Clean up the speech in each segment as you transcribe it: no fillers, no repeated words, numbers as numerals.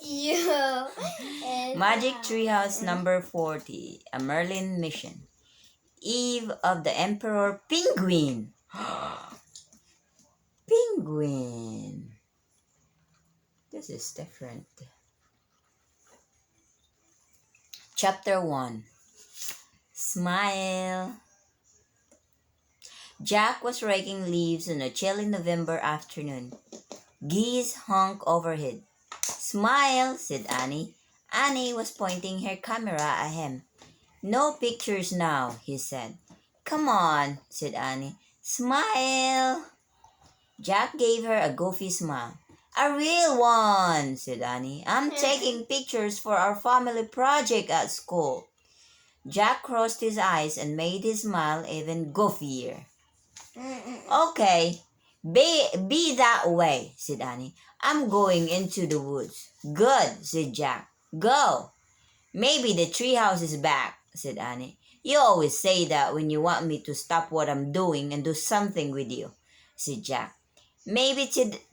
Yeah. Magic Treehouse number 40, a Merlin mission. Eve of the Emperor Penguin. Penguin. This is different. Chapter 1. Smile. Jack was raking leaves on a chilly November afternoon. Geese honked overhead. Smile, said Annie. Annie was pointing her camera at him. No pictures now, he said. Come on, said Annie. Smile. Jack gave her a goofy smile. A real one, said Annie. I'm taking pictures for our family project at school. Jack crossed his eyes and made his smile even goofier. Okay, be that way, said Annie. I'm going into the woods. Good, said Jack. Go. Maybe the treehouse is back, said Annie. You always say that when you want me to stop what I'm doing and do something with you, said Jack. Maybe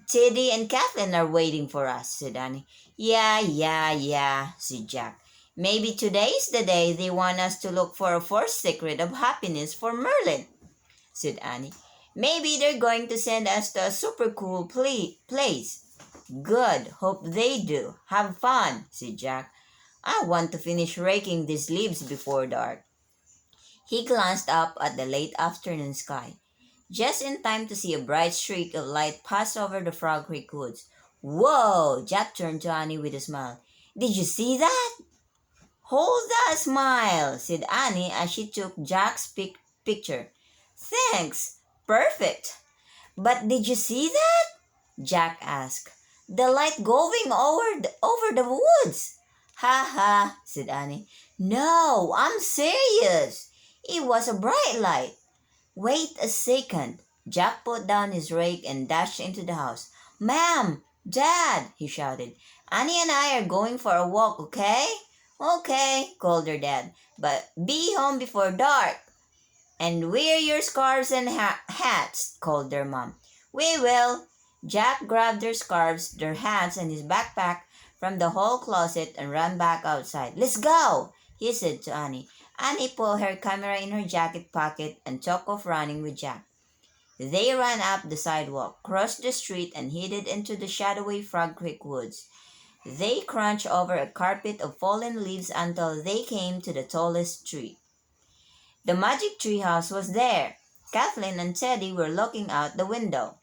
Teddy and Kathleen are waiting for us, said Annie. Yeah, said Jack. Maybe today's the day they want us to look for a first secret of happiness for Merlin, said Annie. Maybe they're going to send us to a super cool place. Good, hope they do. Have fun, said Jack. I want to finish raking these leaves before dark. He glanced up at the late afternoon sky, just in time to see a bright streak of light pass over the Frog Creek woods. Whoa! Jack turned to Annie with a smile. Did you see that? Hold that smile, said Annie as she took Jack's picture. Thanks. Perfect. But did you see that? Jack asked. The light going over the woods. Ha ha, said Annie. No, I'm serious. It was a bright light. Wait a second. Jack put down his rake and dashed into the house. Ma'am, Dad, he shouted. Annie and I are going for a walk, okay? Okay, called her dad. But be home before dark. And wear your scarves and hats, called their mom. We will. Jack grabbed their scarves, their hats, and his backpack from the hall closet and ran back outside. Let's go, he said to Annie. Annie put her camera in her jacket pocket and took off running with Jack. They ran up the sidewalk, crossed the street, and headed into the shadowy Frog Creek woods. They crunched over a carpet of fallen leaves until they came to the tallest tree. The magic treehouse was there. Kathleen and Teddy were looking out the window.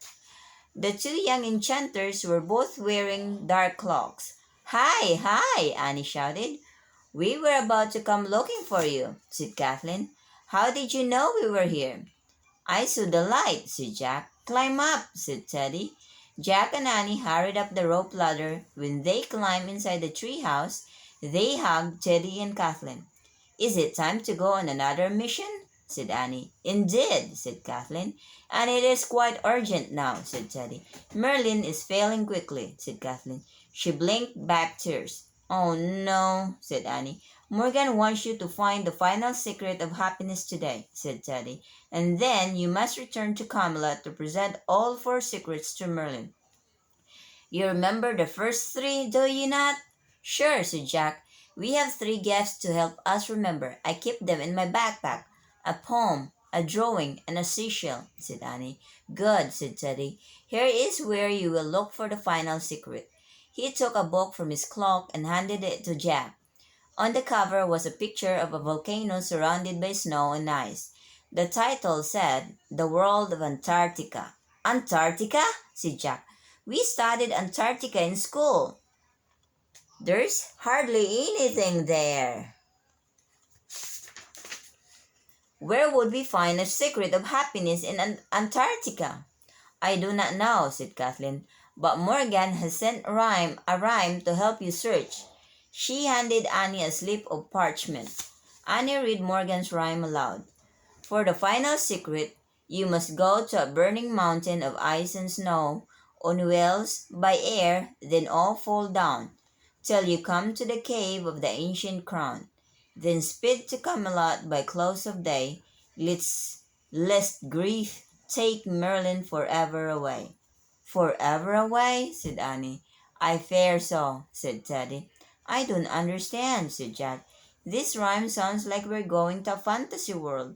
The two young enchanters were both wearing dark cloaks. Hi, Annie shouted. We were about to come looking for you, said Kathleen. How did you know we were here? I saw the light, said Jack. Climb up, said Teddy. Jack and Annie hurried up the rope ladder. When they climbed inside the treehouse, they hugged Teddy and Kathleen. Is it time to go on another mission? Said Annie. Indeed, said Kathleen. And it is quite urgent now, said Teddy. Merlin is failing quickly, said Kathleen. She blinked back tears. Oh no, said Annie. Morgan wants you to find the final secret of happiness today, said Teddy. And then you must return to Camelot to present all four secrets to Merlin. You remember the first three, do you not? Sure, said Jack. We have three gifts to help us remember. I keep them in my backpack. A poem, a drawing, and a seashell, said Annie. Good, said Teddy. Here is where you will look for the final secret. He took a book from his cloak and handed it to Jack. On the cover was a picture of a volcano surrounded by snow and ice. The title said, The World of Antarctica. Antarctica? Said Jack. We studied Antarctica in school. There's hardly anything there. Where would we find a secret of happiness in Antarctica? I do not know, said Kathleen, but Morgan has sent a rhyme to help you search. She handed Annie a slip of parchment. Annie read Morgan's rhyme aloud. For the final secret, you must go to a burning mountain of ice and snow, on wheels, by air, then all fall down, till you come to the cave of the ancient crown. Then speed to Camelot by close of day, lest grief take Merlin forever away. Forever away? Said Annie. "I fear so," said Teddy. "I don't understand," said Jack. "This rhyme sounds like we're going to a fantasy world,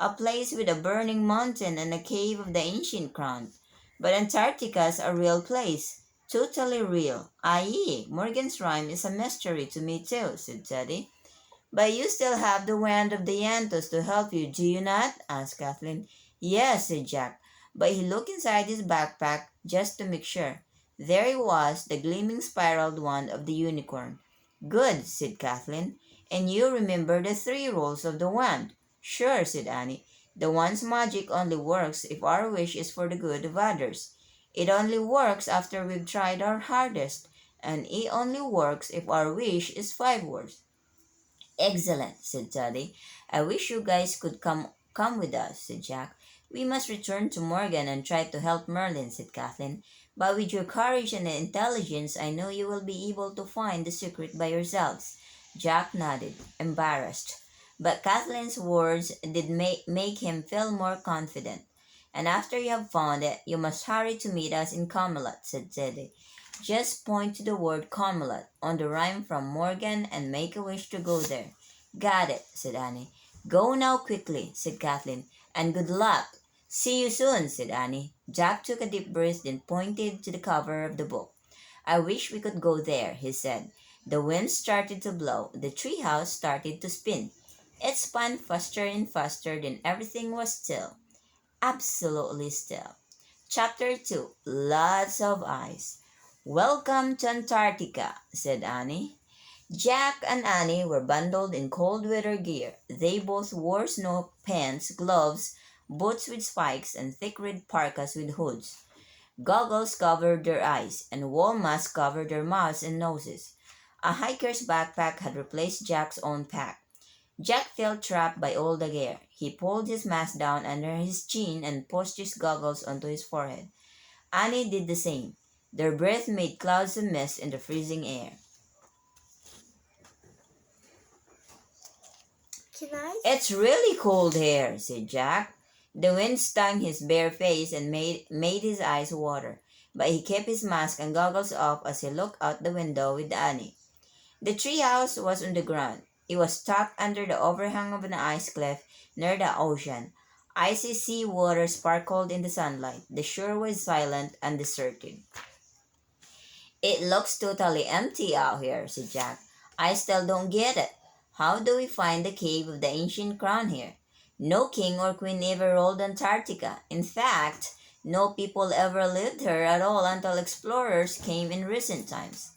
a place with a burning mountain and a cave of the ancient crown. But Antarctica's a real place, totally real. Aye, Morgan's rhyme is a mystery to me too," said Teddy. "But you still have the wand of the Yantos to help you, do you not?" asked Kathleen. "Yes," said Jack, but he looked inside his backpack just to make sure. There it was, the gleaming spiraled wand of the unicorn. "Good," said Kathleen. "And you remember the three rules of the wand?" "Sure," said Annie. "The wand's magic only works if our wish is for the good of others. It only works after we've tried our hardest. And it only works if our wish is 5 words." "Excellent," said Teddy. "I wish you guys could come with us," said Jack. "We must return to Morgan and try to help Merlin," said Kathleen. "But with your courage and intelligence, I know you will be able to find the secret by yourselves." Jack nodded, embarrassed. But Kathleen's words did make him feel more confident. "And after you have found it, you must hurry to meet us in Camelot," said Teddy. "Just point to the word Camelot on the rhyme from Morgan and make a wish to go there." "Got it," said Annie. "Go now quickly," said Kathleen, "and good luck." "See you soon," said Annie. Jack took a deep breath, then pointed to the cover of the book. "I wish we could go there," he said. The wind started to blow. The treehouse started to spin. It spun faster and faster, then everything was still. Absolutely still. Chapter 2. Lots of Ice. "Welcome to Antarctica," said Annie. Jack and Annie were bundled in cold weather gear. They both wore snow pants, gloves, boots with spikes, and thick red parkas with hoods. Goggles covered their eyes, and wool masks covered their mouths and noses. A hiker's backpack had replaced Jack's own pack. Jack felt trapped by all the gear. He pulled his mask down under his chin and pushed his goggles onto his forehead. Annie did the same. Their breath made clouds of mist in the freezing air. "It's really cold here," said Jack. The wind stung his bare face and made his eyes water, but he kept his mask and goggles off as he looked out the window with Annie. The treehouse was on the ground. It was tucked under the overhang of an ice cliff near the ocean. Icy sea water sparkled in the sunlight. The shore was silent and deserted. "It looks totally empty out here," said Jack. "I still don't get it. How do we find the cave of the ancient crown here? No king or queen ever ruled Antarctica. In fact, no people ever lived here at all until explorers came in recent times."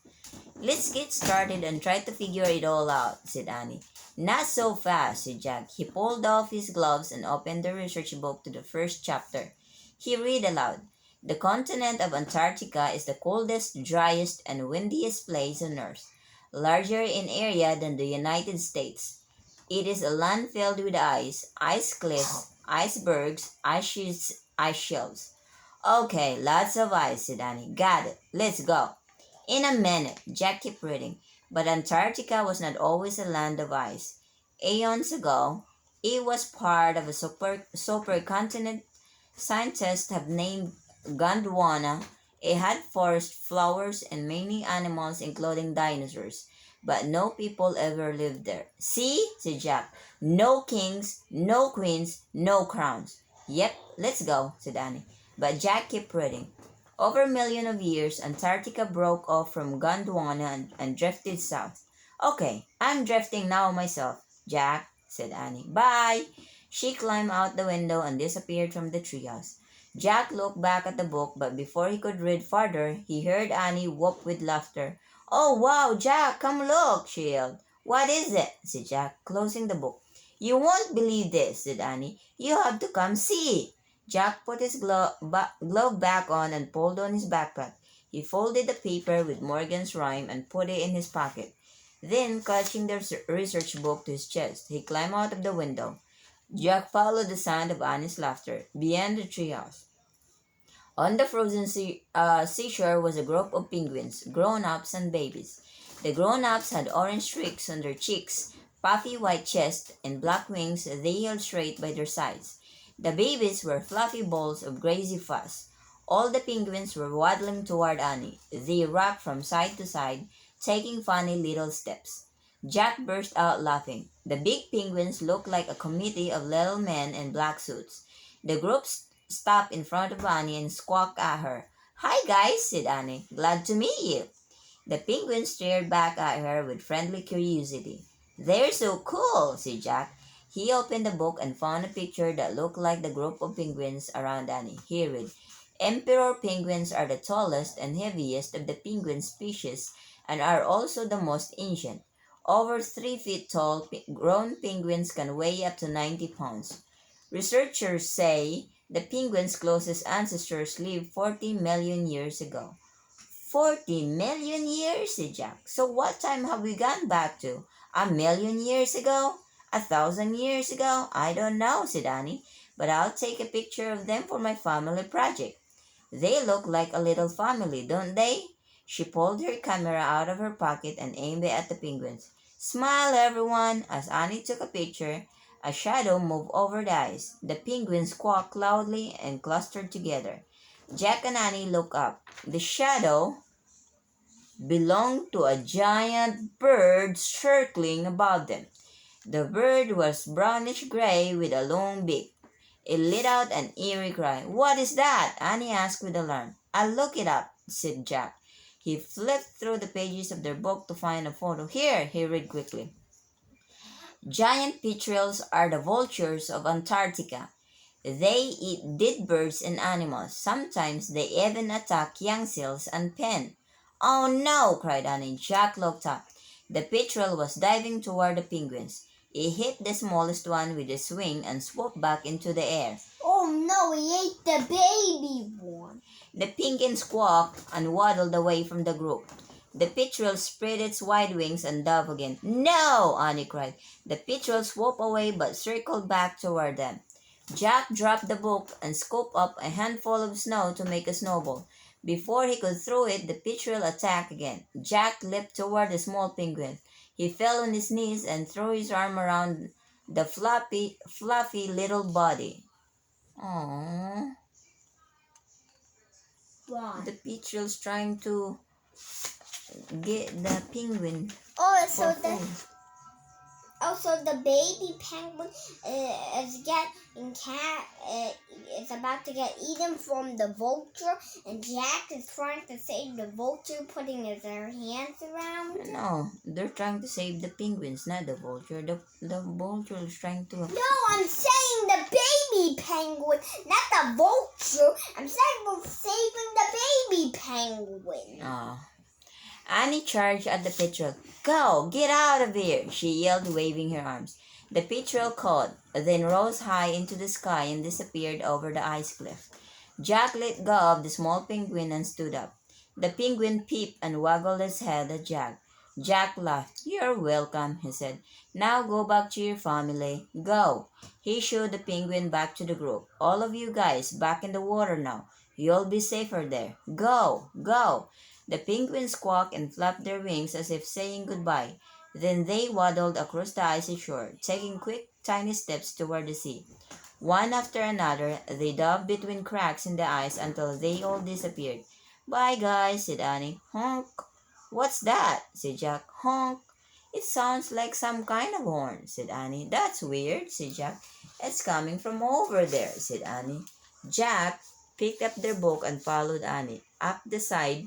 "Let's get started and try to figure it all out," said Annie. "Not so fast," said Jack. He pulled off his gloves and opened the research book to the first chapter. He read aloud. "The continent of Antarctica is the coldest, driest, and windiest place on Earth, larger in area than the United States. It is a land filled with ice cliffs, icebergs, ice shelves." "Okay, lots of ice," said Annie. "Got it. Let's go." "In a minute," Jack kept reading. "But Antarctica was not always a land of ice. Aeons ago, it was part of a supercontinent scientists have named Gondwana. It had forests, flowers, and many animals, including dinosaurs. But no people ever lived there." "See," said Jack. "No kings, no queens, no crowns." "Yep, let's go," said Annie. But Jack kept reading. "Over a million of years, Antarctica broke off from Gondwana and drifted south." "Okay, I'm drifting now myself, Jack," said Annie. "Bye." She climbed out the window and disappeared from the treehouse. Jack looked back at the book, but before he could read farther, he heard Annie whoop with laughter. "Oh, wow, Jack, come look," she yelled. "What is it?" said Jack, closing the book. "You won't believe this," said Annie. "You have to come see." Jack put his glove back on and pulled on his backpack. He folded the paper with Morgan's rhyme and put it in his pocket. Then, clutching the research book to his chest, he climbed out of the window. Jack followed the sound of Annie's laughter beyond the treehouse. On the frozen seashore was a group of penguins, grown-ups and babies. The grown-ups had orange streaks on their cheeks, puffy white chests, and black wings they held straight by their sides. The babies were fluffy balls of greasy fuzz. All the penguins were waddling toward Annie. They rocked from side to side, taking funny little steps. Jack burst out laughing. The big penguins looked like a committee of little men in black suits. The group stopped in front of Annie and squawked at her. "Hi guys," said Annie. "Glad to meet you." The penguins stared back at her with friendly curiosity. "They're so cool," said Jack. He opened the book and found a picture that looked like the group of penguins around Annie. He read, "Emperor penguins are the tallest and heaviest of the penguin species and are also the most ancient. Over 3 feet tall, grown penguins can weigh up to 90 pounds. Researchers say the penguins' closest ancestors lived 40 million years ago." 40 million years, said Jack. "So what time have we gone back to? A million years ago? 1,000 years ago? I don't know," said Annie, "but I'll take a picture of them for my family project. They look like a little family, don't they?" She pulled her camera out of her pocket and aimed it at the penguins. "Smile, everyone." As Annie took a picture, a shadow moved over the eyes. The penguins squawked loudly and clustered together. Jack and Annie looked up. The shadow belonged to a giant bird circling above them. The bird was brownish gray with a long beak. It let out an eerie cry. "What is that?" Annie asked with alarm. "I'll look it up," said Jack. He flipped through the pages of their book to find a photo. "Here," he read quickly. "Giant petrels are the vultures of Antarctica. They eat dead birds and animals. Sometimes they even attack young seals and pen." "Oh no!" cried Annie. Jack looked up. The petrel was diving toward the penguins. It hit the smallest one with a swing and swooped back into the air. "Oh no, he ate the baby one." The penguin squawked and waddled away from the group. The petrel spread its wide wings and dove again. "No!" Annie cried. The petrel swooped away but circled back toward them. Jack dropped the book and scooped up a handful of snow to make a snowball. Before he could throw it, the petrel attacked again. Jack leaped toward the small penguin. He fell on his knees and threw his arm around the fluffy little body. Aww. Why? The petrel's trying to get the penguin Oh, for food. Also, the baby penguin is about to get eaten from the vulture, and Jack is trying to save the vulture, putting his hands around. No, they're trying to save the penguins, not the vulture. The vulture is trying to... No, I'm saying the baby penguin, not the vulture. I'm saying we're saving the baby penguin. Annie charged at the petrel. "Go! Get out of here!" she yelled, waving her arms. The petrel caught, then rose high into the sky and disappeared over the ice cliff. Jack let go of the small penguin and stood up. The penguin peeped and waggled his head at Jack. Jack laughed. "You're welcome," he said. "Now go back to your family. Go." He showed the penguin back to the group. "All of you guys back in the water now. You'll be safer there. Go! Go!" The penguins squawked and flapped their wings as if saying goodbye. Then they waddled across the icy shore, taking quick, tiny steps toward the sea. One after another, they dove between cracks in the ice until they all disappeared. "Bye, guys," said Annie. "Honk." "What's that?" said Jack. "Honk." "It sounds like some kind of horn," said Annie. "That's weird," said Jack. "It's coming from over there," said Annie. Jack picked up their book and followed Annie up the side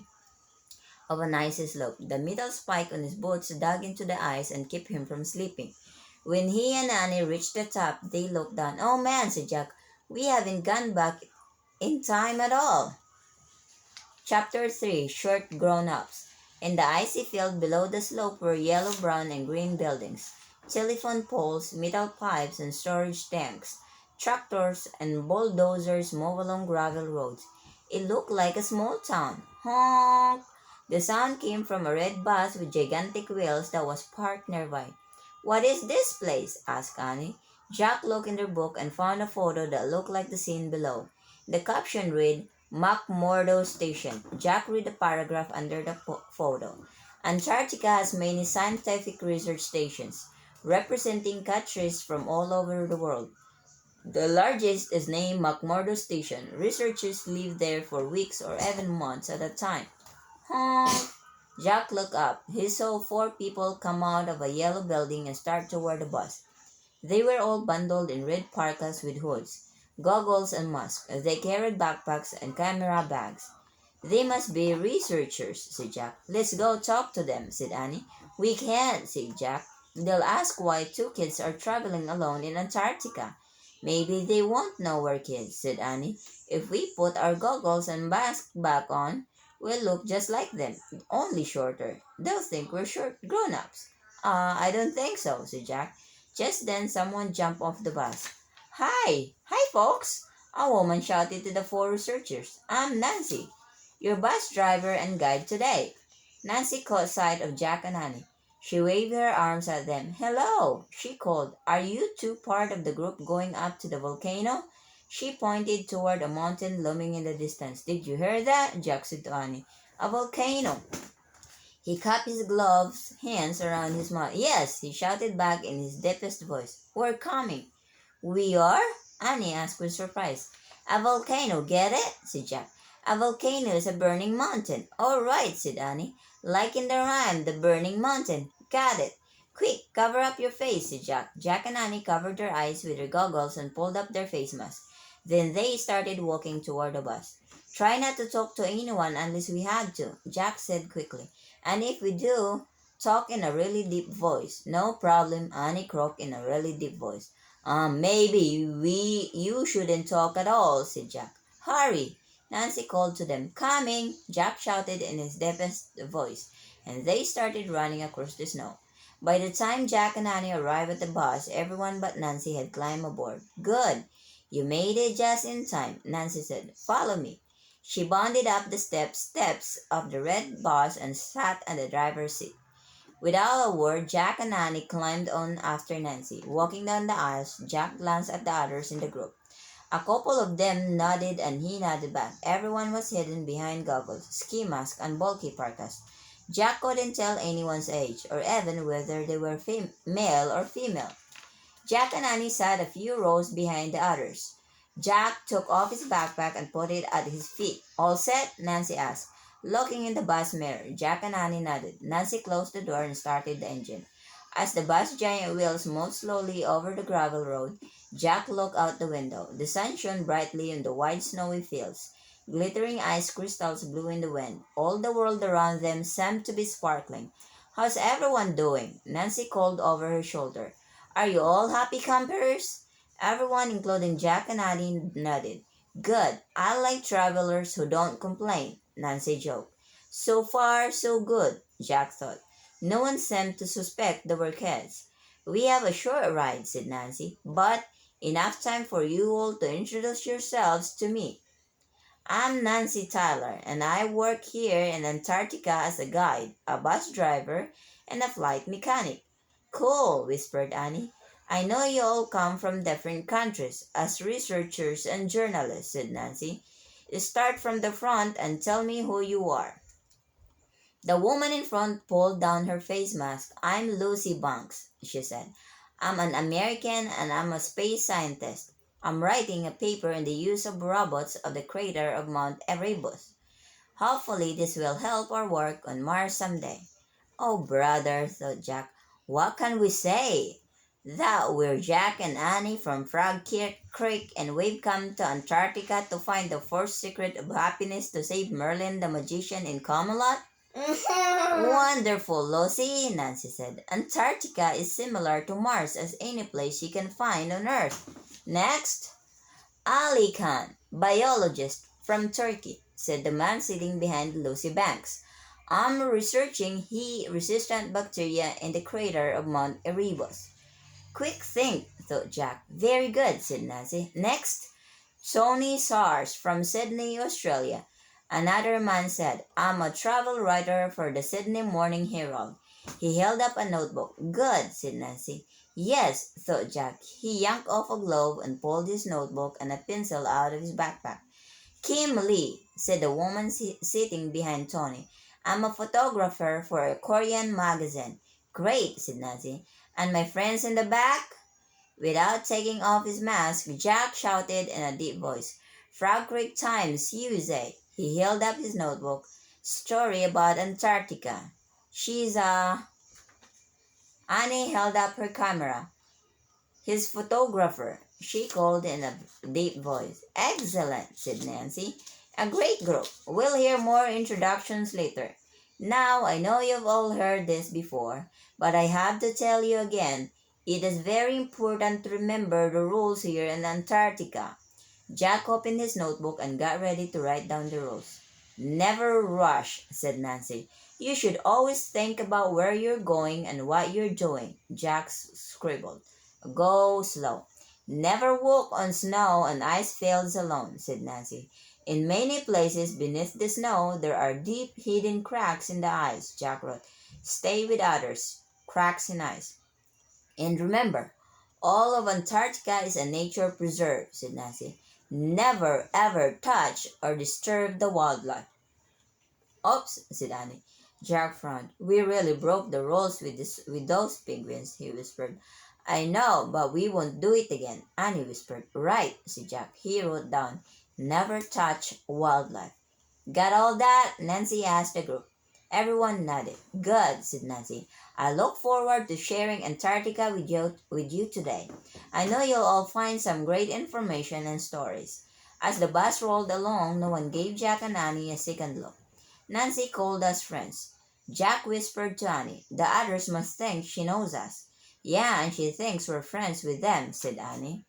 of an icy slope. The metal spike on his boots dug into the ice and kept him from slipping. When he and Annie reached the top, they looked down. "Oh man," said Jack, "we haven't gone back in time at all." Chapter 3, Short Grown-Ups. In the icy field below the slope were yellow, brown, and green buildings, telephone poles, metal pipes, and storage tanks. Tractors and bulldozers move along gravel roads. It looked like a small town. Honk! The sound came from a red bus with gigantic wheels that was parked nearby. "What is this place?" asked Annie. Jack looked in their book and found a photo that looked like the scene below. The caption read, "McMurdo Station." Jack read the paragraph under the photo. "Antarctica has many scientific research stations, representing countries from all over the world. The largest is named McMurdo Station. Researchers live there for weeks or even months at a time. Honk! Jack looked up. He saw four people come out of a yellow building and start toward the bus. They were all bundled in red parkas with hoods, goggles, and masks. They carried backpacks and camera bags. They must be researchers, said Jack. Let's go talk to them, said Annie. We can't, said Jack. They'll ask why two kids are traveling alone in Antarctica. Maybe they won't know we're kids, said Annie. If we put our goggles and masks back on, we'll look just like them, only shorter. They'll think we're short grown-ups. I don't think so, said Jack. Just then someone jumped off the bus. Hi! Hi, folks! A woman shouted to the four researchers. I'm Nancy, your bus driver and guide today. Nancy caught sight of Jack and Annie. She waved her arms at them. Hello, she called. Are you two part of the group going up to the volcano? She pointed toward a mountain looming in the distance. Did you hear that? Jack said to Annie. A volcano. He cupped his gloved hands around his mouth. Yes, he shouted back in his deepest voice. We're coming. We are? Annie asked with surprise. A volcano, get it? Said Jack. A volcano is a burning mountain. All right, said Annie. Like in the rhyme, the burning mountain. Got it. Quick, cover up your face, said Jack. Jack and Annie covered their eyes with their goggles and pulled up their face masks. Then they started walking toward the bus. Try not to talk to anyone unless we have to, Jack said quickly. And if we do, talk in a really deep voice. No problem, Annie croaked in a really deep voice. Maybe you shouldn't talk at all, said Jack. Hurry! Nancy called to them. Coming! Jack shouted in his deepest voice, and they started running across the snow. By the time Jack and Annie arrived at the bus, everyone but Nancy had climbed aboard. Good! You made it just in time, Nancy said. Follow me. She bounded up the steps of the red bus and sat in the driver's seat. Without a word, Jack and Annie climbed on after Nancy. Walking down the aisles, Jack glanced at the others in the group. A couple of them nodded and he nodded back. Everyone was hidden behind goggles, ski masks, and bulky parkas. Jack couldn't tell anyone's age, or even whether they were male or female. Jack and Annie sat a few rows behind the others. Jack took off his backpack and put it at his feet. All set? Nancy asked. Looking in the bus mirror, Jack and Annie nodded. Nancy closed the door and started the engine. As the bus giant wheels moved slowly over the gravel road, Jack looked out the window. The sun shone brightly on the wide snowy fields. Glittering ice crystals blew in the wind. All the world around them seemed to be sparkling. How's everyone doing? Nancy called over her shoulder. Are you all happy campers? Everyone, including Jack and Annie, nodded. Good. I like travelers who don't complain, Nancy joked. So far, so good, Jack thought. No one seemed to suspect they were kids. We have a short ride, said Nancy, but enough time for you all to introduce yourselves to me. I'm Nancy Tyler, and I work here in Antarctica as a guide, a bus driver, and a flight mechanic. Cool, whispered Annie. I know you all come from different countries as researchers and journalists, said Nancy. Start from the front and tell me who you are. The woman in front pulled down her face mask. I'm Lucy Banks, she said. I'm an American and I'm a space scientist. I'm writing a paper on the use of robots of the crater of Mount Erebus. Hopefully this will help our work on Mars someday. Oh, brother, thought Jack, what can we say? That we're Jack and Annie from Frog Creek and we've come to Antarctica to find the first secret of happiness to save Merlin the magician in Camelot? Wonderful, Lucy, Nancy said. Antarctica is similar to Mars as any place you can find on Earth. Next. Ali Khan, biologist from Turkey, said the man sitting behind Lucy Banks. I'm researching heat-resistant bacteria in the crater of Mount Erebus. Quick think, thought Jack. Very good, said Nancy. Next. Tony Sars from Sydney, Australia. Another man said, I'm a travel writer for the Sydney Morning Herald. He held up a notebook. Good, said Nancy. Yes, thought Jack. He yanked off a glove and pulled his notebook and a pencil out of his backpack. Kim Lee, said the woman sitting behind Tony. I'm a photographer for a Korean magazine. Great, said Nancy. And my friends in the back? Without taking off his mask, Jack shouted in a deep voice, "Frog Creek Times, USA." He held up his notebook. "Story about Antarctica. She's a..." Annie held up her camera. "His photographer," she called in a deep voice. "Excellent," said Nancy. "A great group. We'll hear more introductions later. Now, I know you've all heard this before, but I have to tell you again. It is very important to remember the rules here in Antarctica." Jack opened his notebook and got ready to write down the rules. "Never rush," said Nancy. "You should always think about where you're going and what you're doing," Jack scribbled. "Go slow. Never walk on snow and ice fields alone," said Nancy. "In many places beneath the snow, there are deep hidden cracks in the ice," Jack wrote. "Stay with others. Cracks in ice. And remember, all of Antarctica is a nature preserve," said Nancy. "Never ever touch or disturb the wildlife." "Oops," said Annie. Jack frowned. "We really broke the rules with those penguins," he whispered. "I know, but we won't do it again," Annie whispered. "Right," said Jack. He wrote down, "Never touch wildlife." "Got all that?" Nancy asked the group. Everyone nodded. "Good," said Nancy. "I look forward to sharing Antarctica with you today. I know you'll all find some great information and stories." As the bus rolled along, no one gave Jack and Annie a second look. Nancy called us friends. Jack whispered to Annie, "The others must think she knows us." "Yeah, and she thinks we're friends with them," said Annie.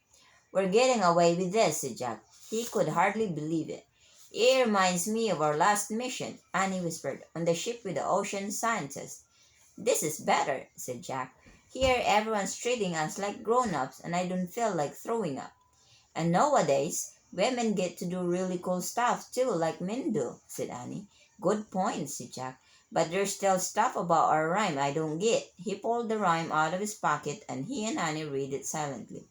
"We're getting away with this," said Jack. He could hardly believe it. "It reminds me of our last mission," Annie whispered, "on the ship with the ocean scientist." "This is better," said Jack. "Here everyone's treating us like grown-ups and I don't feel like throwing up." "And nowadays, women get to do really cool stuff too, like men do," said Annie. "Good point," said Jack. "But there's still stuff about our rhyme I don't get." He pulled the rhyme out of his pocket and he and Annie read it silently.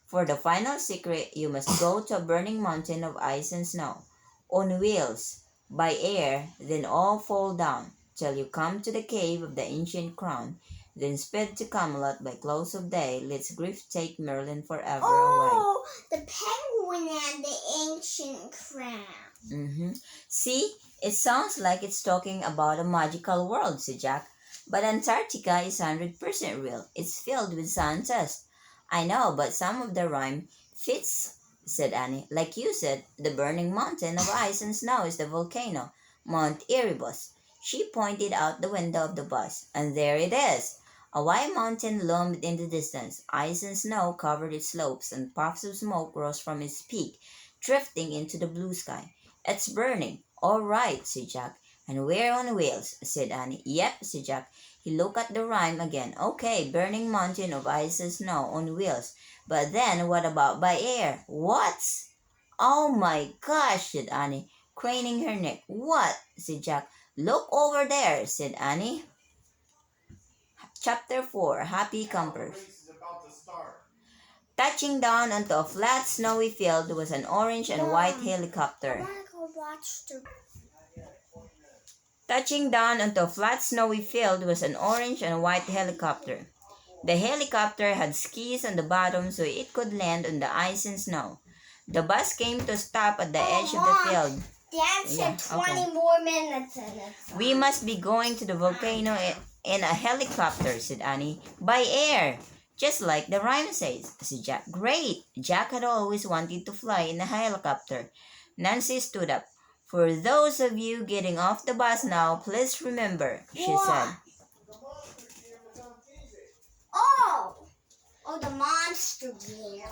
"For the final secret, you must go to a burning mountain of ice and snow, on wheels, by air, then all fall down, till you come to the cave of the ancient crown, then sped to Camelot by close of day, lest grief take Merlin forever away." Oh, the penguin and the ancient crown. "See, it sounds like it's talking about a magical world," said Jack. "But Antarctica is 100% real. It's filled with scientists." "I know, but some of the rhyme fits," said Annie. "Like you said, the burning mountain of ice and snow is the volcano, Mount Erebus." She pointed out the window of the bus, and there it is. A white mountain loomed in the distance. Ice and snow covered its slopes, and puffs of smoke rose from its peak, drifting into the blue sky. "It's burning." "All right," said Jack. "And we're on wheels," said Annie. "Yep," said Jack. He looked at the rhyme again. "Okay, burning mountain of ice and snow on wheels. But then what about by air?" "What?" "Oh my gosh," said Annie, craning her neck. "What?" said Jack. "Look over there," said Annie. Chapter 4, Happy Campers. Touching down onto a flat, snowy field was an orange and white helicopter. I want to go watch the... Touching down onto a flat, snowy field was an orange and white helicopter. The helicopter had skis on the bottom so it could land on the ice and snow. The bus came to a stop at the edge of the field. Dad said 20 more minutes in it. "We must be going to the volcano in a helicopter," said Annie. "By air, just like the rhyme says," said Jack. "Great!" Jack had always wanted to fly in a helicopter. Nancy stood up. "For those of you getting off the bus now, please remember," she said. Oh, the monster gear.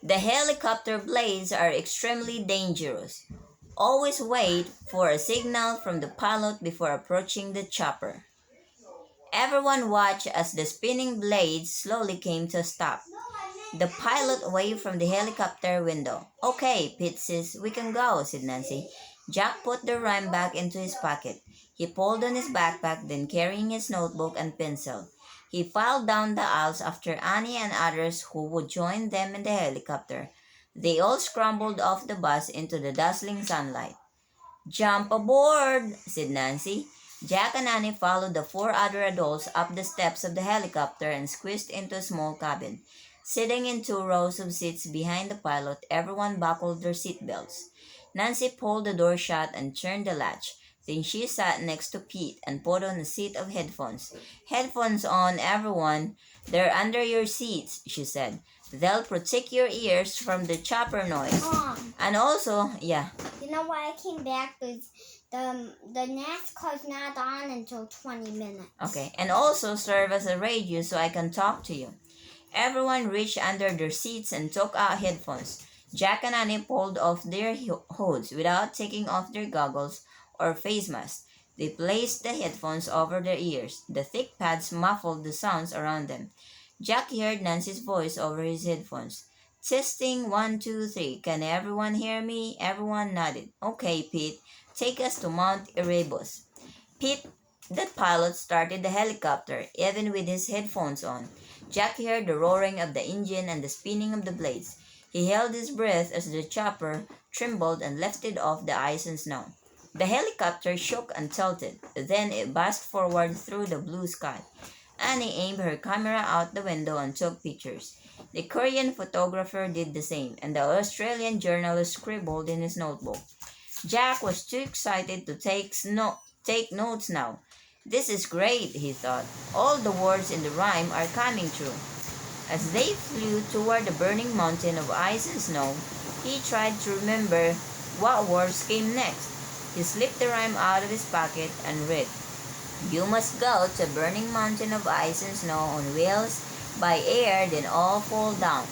"The helicopter blades are extremely dangerous. Always wait for a signal from the pilot before approaching the chopper." Everyone watched as the spinning blades slowly came to a stop. The pilot waved from the helicopter window. "Okay, Pixies, we can go," said Nancy. Jack put the rhyme back into his pocket. He pulled on his backpack, then carrying his notebook and pencil. He filed down the aisles after Annie and others who would join them in the helicopter. They all scrambled off the bus into the dazzling sunlight. "Jump aboard," said Nancy. Jack and Annie followed the 4 other adults up the steps of the helicopter and squeezed into a small cabin. Sitting in 2 rows of seats behind the pilot, everyone buckled their seatbelts. Nancy pulled the door shut and turned the latch. Then she sat next to Pete and put on a set of headphones. Headphones on, everyone. They're under your seats, she said. They'll protect your ears from the chopper noise. And also, yeah. You know why I came back? Because the NASCAR's not on until 20 minutes. Okay, and also serve as a radio so I can talk to you. Everyone reached under their seats and took out headphones. Jack and Annie pulled off their hoods without taking off their goggles or face masks. They placed the headphones over their ears. The thick pads muffled the sounds around them. Jack heard Nancy's voice over his headphones. Testing 1, 2, 3. Can everyone hear me? Everyone nodded. Okay, Pete. Take us to Mount Erebus. Pete, the pilot, started the helicopter, even with his headphones on. Jack heard the roaring of the engine and the spinning of the blades. He held his breath as the chopper trembled and lifted off the ice and snow. The helicopter shook and tilted. Then it buzzed forward through the blue sky. Annie aimed her camera out the window and took pictures. The Korean photographer did the same, and the Australian journalist scribbled in his notebook. Jack was too excited to take notes now. This is great, he thought. All the words in the rhyme are coming true. As they flew toward the burning mountain of ice and snow, he tried to remember what words came next. He slipped the rhyme out of his pocket and read, You must go to a burning mountain of ice and snow on wheels by air, then all fall down.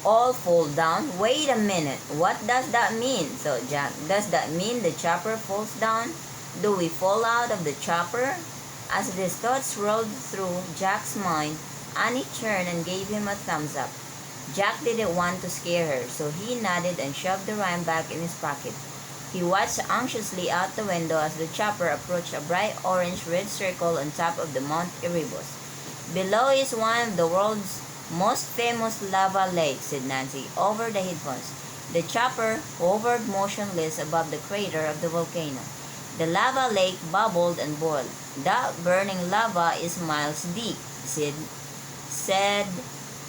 All fall down? Wait a minute, what does that mean? Thought Jack. Does that mean the chopper falls down? Do we fall out of the chopper? As these thoughts rolled through Jack's mind, Annie turned and gave him a thumbs up. Jack didn't want to scare her, so he nodded and shoved the rhyme back in his pocket. He watched anxiously out the window as the chopper approached a bright orange-red circle on top of the Mount Erebus. Below is one of the world's most famous lava lakes, said Nancy, over the headphones. The chopper hovered motionless above the crater of the volcano. The lava lake bubbled and boiled. That burning lava is miles deep, said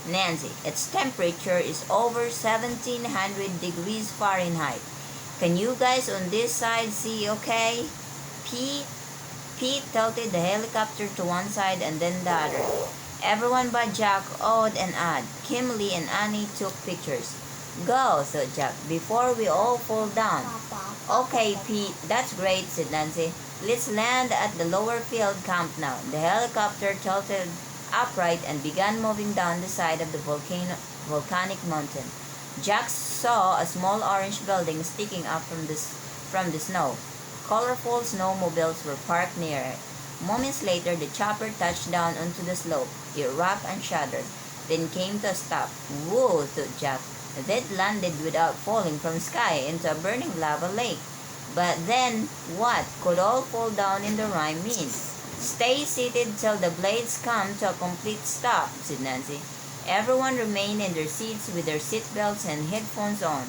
Nancy. Its temperature is over 1700 degrees Fahrenheit. Can you guys on this side see okay? Pete tilted the helicopter to one side and then the other. Everyone but Jack awed and awed. Kimberly and Annie took pictures. Go, thought Jack, before we all fall down. Okay, Pete, that's great, said Nancy. Let's land at the lower field camp now. The helicopter tilted upright and began moving down the side of the volcanic mountain. Jack saw a small orange building sticking up from the snow. Colorful snowmobiles were parked near it. Moments later, the chopper touched down onto the slope. It rocked and shuddered, then came to a stop. Whoa, thought Jack. That landed without falling from sky into a burning lava lake. But then, what could all fall down in the rhyme mean? Stay seated till the blades come to a complete stop, said Nancy. Everyone remained in their seats with their seatbelts and headphones on.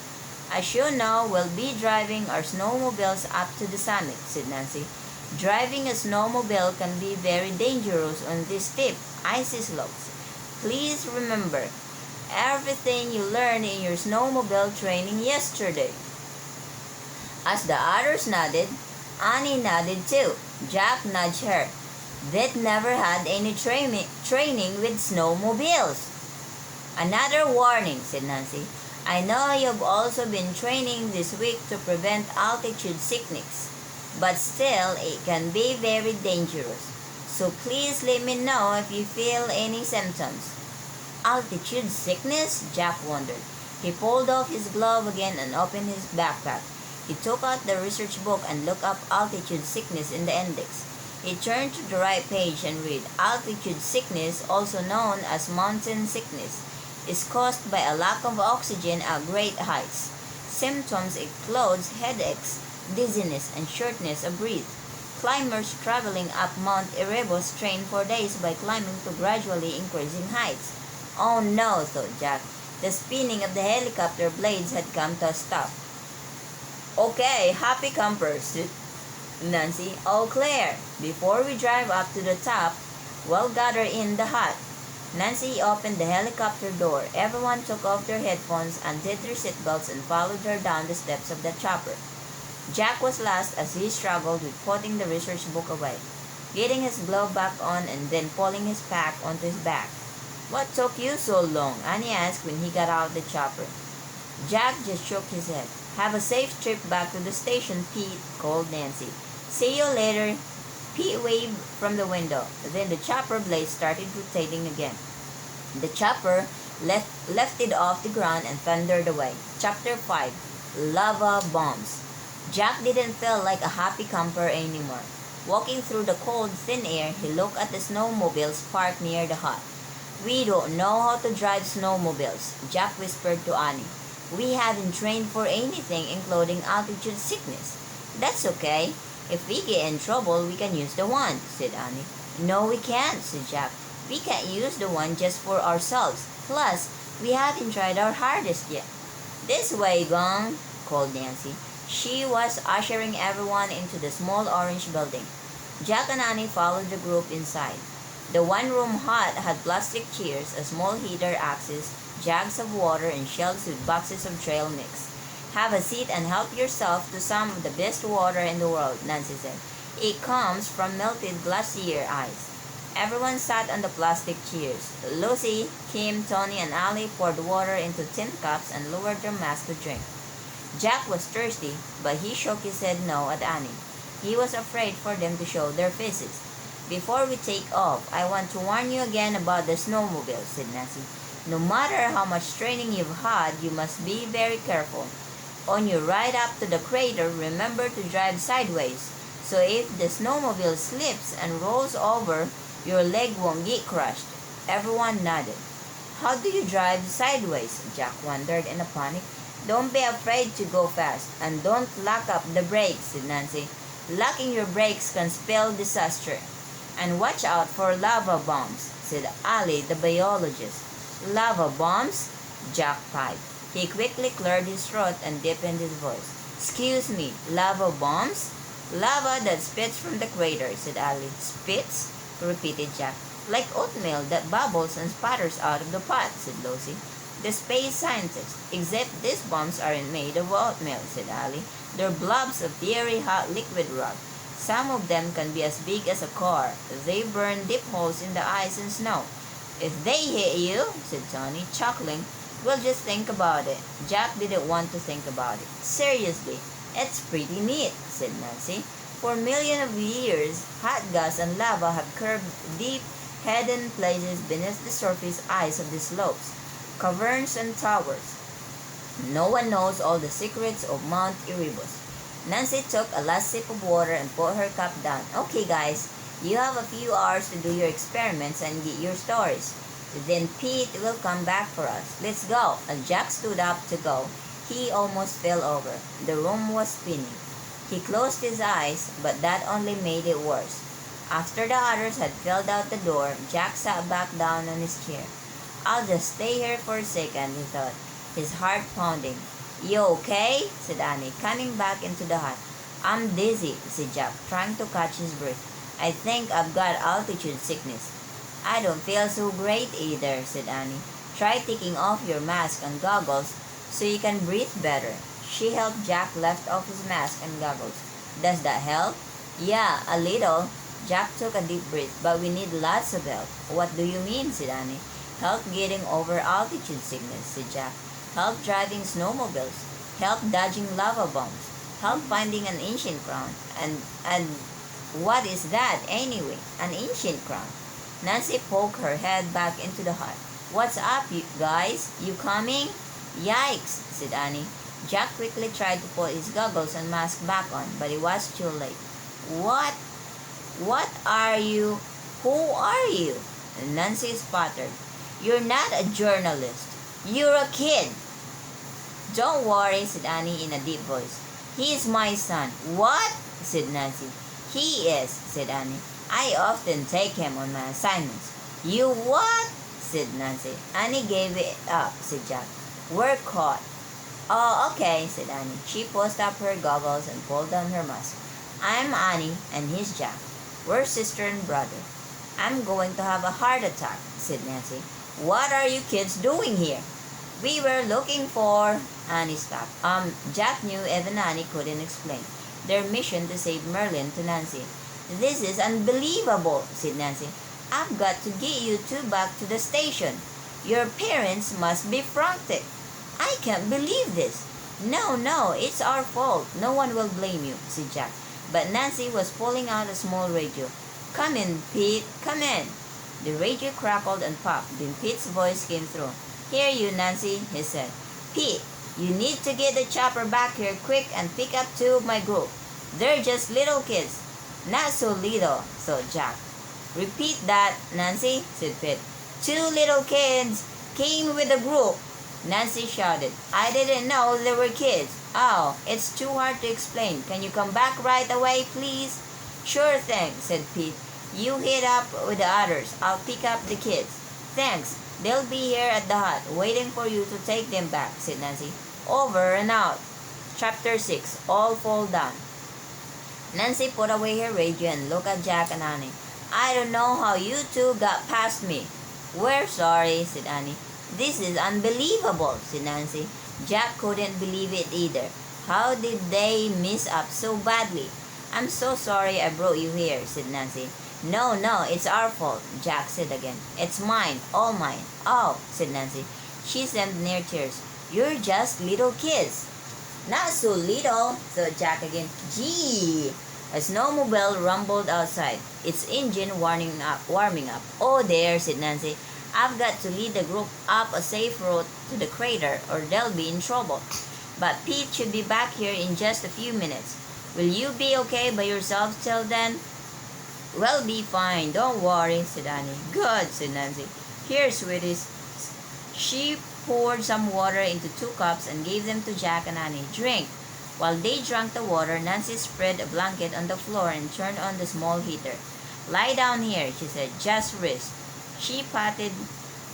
As you know, we'll be driving our snowmobiles up to the summit, said Nancy. Driving a snowmobile can be very dangerous on these steep, icy slopes. Please remember everything you learned in your snowmobile training yesterday. As the others nodded, Annie nodded too. Jack nudged her. They'd never had any training with snowmobiles. Another warning, said Nancy. I know you've also been training this week to prevent altitude sickness, but still it can be very dangerous. So please let me know if you feel any symptoms. Altitude sickness? Jack wondered. He pulled off his glove again and opened his backpack. He took out the research book and looked up altitude sickness in the index. He turned to the right page and read, Altitude sickness, also known as mountain sickness, is caused by a lack of oxygen at great heights. Symptoms include headaches, dizziness, and shortness of breath. Climbers traveling up Mount Erebus train for days by climbing to gradually increasing heights. Oh no, thought Jack. The spinning of the helicopter blades had come to a stop. Okay, happy campers, said Nancy. All clear. Before we drive up to the top, we'll gather in the hut. Nancy opened the helicopter door. Everyone took off their headphones, undid their seatbelts, and followed her down the steps of the chopper. Jack was last as he struggled with putting the research book away, getting his glove back on, and then pulling his pack onto his back. What took you so long? Annie asked when he got out of the chopper. Jack just shook his head. Have a safe trip back to the station, Pete, called Nancy. See you later. Pete waved from the window. Then the chopper blade started rotating again. The chopper lifted off the ground and thundered away. Chapter 5. Lava Bombs. Jack didn't feel like a happy camper anymore. Walking through the cold, thin air, he looked at the snowmobiles parked near the hut. We don't know how to drive snowmobiles, Jack whispered to Annie. We haven't trained for anything, including altitude sickness. That's okay. If we get in trouble, we can use the one, said Annie. No, we can't, said Jack. We can't use the one just for ourselves. Plus, we haven't tried our hardest yet. This way, Gong, called Nancy. She was ushering everyone into the small orange building. Jack and Annie followed the group inside. The one-room hut had plastic chairs, a small heater axis, jugs of water, and shelves with boxes of trail mix. Have a seat and help yourself to some of the best water in the world, Nancy said. It comes from melted glacier ice. Everyone sat on the plastic chairs. Lucy, Kim, Tony, and Ali poured water into tin cups and lowered their masks to drink. Jack was thirsty, but he shook his head no at Annie. He was afraid for them to show their faces. Before we take off, I want to warn you again about the snowmobile, said Nancy. No matter how much training you've had, you must be very careful. On your ride up to the crater, remember to drive sideways. So if the snowmobile slips and rolls over, your leg won't get crushed. Everyone nodded. How do you drive sideways? Jack wondered in a panic. Don't be afraid to go fast, and don't lock up the brakes, said Nancy. Locking your brakes can spell disaster. And watch out for lava bombs, said Ali, the biologist. Lava bombs? Jack piped. He quickly cleared his throat and deepened his voice. Excuse me, lava bombs? Lava that spits from the crater, said Ali. Spits? Repeated Jack. Like oatmeal that bubbles and sputters out of the pot, said Lucy. The space scientist. Except these bombs aren't made of oatmeal, said Ali. They're blobs of fiery hot liquid rock. Some of them can be as big as a car. They burn deep holes in the ice and snow. If they hit you, said Tony, chuckling, we'll just think about it. Jack didn't want to think about it. Seriously, it's pretty neat, said Nancy. For millions of years, hot gas and lava have curved deep, hidden places beneath the surface ice of the slopes, caverns and towers. No one knows all the secrets of Mount Erebus. Nancy took a last sip of water and put her cup down. Okay, guys, you have a few hours to do your experiments and get your stories. Then Pete will come back for us. Let's go. And Jack stood up to go. He almost fell over. The room was spinning. He closed his eyes, but that only made it worse. After the others had filled out the door, Jack sat back down on his chair. I'll just stay here for a second, he thought, his heart pounding. You okay? Said Annie, coming back into the hut. I'm dizzy, said Jack, trying to catch his breath. I think I've got altitude sickness. I don't feel so great either, said Annie. Try taking off your mask and goggles so you can breathe better. She helped Jack lift off his mask and goggles. Does that help? Yeah, a little. Jack took a deep breath, but we need lots of help. What do you mean, said Annie. Help getting over altitude sickness, said Jack. Help driving snowmobiles. Help dodging lava bombs. Help finding an ancient crown. And what is that anyway? An ancient crown. Nancy poked her head back into the hut. What's up, you guys? You coming? Yikes, said Annie. Jack quickly tried to put his goggles and mask back on, but it was too late. What are you? Who are you? Nancy sputtered. You're not a journalist. You're a kid. Don't worry, said Annie in a deep voice. He's my son. What? Said Nancy. He is, said Annie. I often take him on my assignments. You what? Said Nancy. Annie gave it up, said Jack. We're caught. Oh, okay, said Annie. She pushed up her goggles and pulled down her mask. I'm Annie, and he's Jack. We're sister and brother. I'm going to have a heart attack, said Nancy. What are you kids doing here? We were looking for... Annie stopped. Jack knew even Annie couldn't explain their mission to save Merlin to Nancy. This is unbelievable, said Nancy. I've got to get you two back to the station. Your parents must be frantic. I can't believe this. No, it's our fault. No one will blame you, said Jack. But Nancy was pulling out a small radio. Come in, Pete, come in. The radio crackled and popped. Then Pete's voice came through. Here you, Nancy, he said. Pete, you need to get the chopper back here quick and pick up two of my group. They're just little kids. Not so little, thought Jack. Repeat that, Nancy, said Pete. Two little kids came with the group. Nancy shouted. I didn't know they were kids. Oh, it's too hard to explain. Can you come back right away, please? Sure thing, said Pete. You head up with the others. I'll pick up the kids. Thanks. They'll be here at the hut, waiting for you to take them back, said Nancy. Over and out. Chapter 6. All Fall Down. Nancy put away her radio and looked at Jack and Annie. I don't know how you two got past me. We're sorry, said Annie. This is unbelievable, said Nancy. Jack couldn't believe it either. How did they miss up so badly? I'm so sorry I brought you here, said Nancy. No, it's our fault, Jack said again. It's mine, all mine. Oh, said Nancy. She seemed near tears. You're just little kids. Not so little, thought Jack again. Gee! A snowmobile rumbled outside, its engine warming up. Oh there, said Nancy. I've got to lead the group up a safe road to the crater or they'll be in trouble. But Pete should be back here in just a few minutes. Will you be okay by yourselves till then? We'll be fine, don't worry, said Annie. Good, said Nancy. Here, sweeties. She poured some water into 2 cups and gave them to Jack and Annie. Drink. While they drank the water, Nancy spread a blanket on the floor and turned on the small heater. Lie down here, she said. Just rest. She patted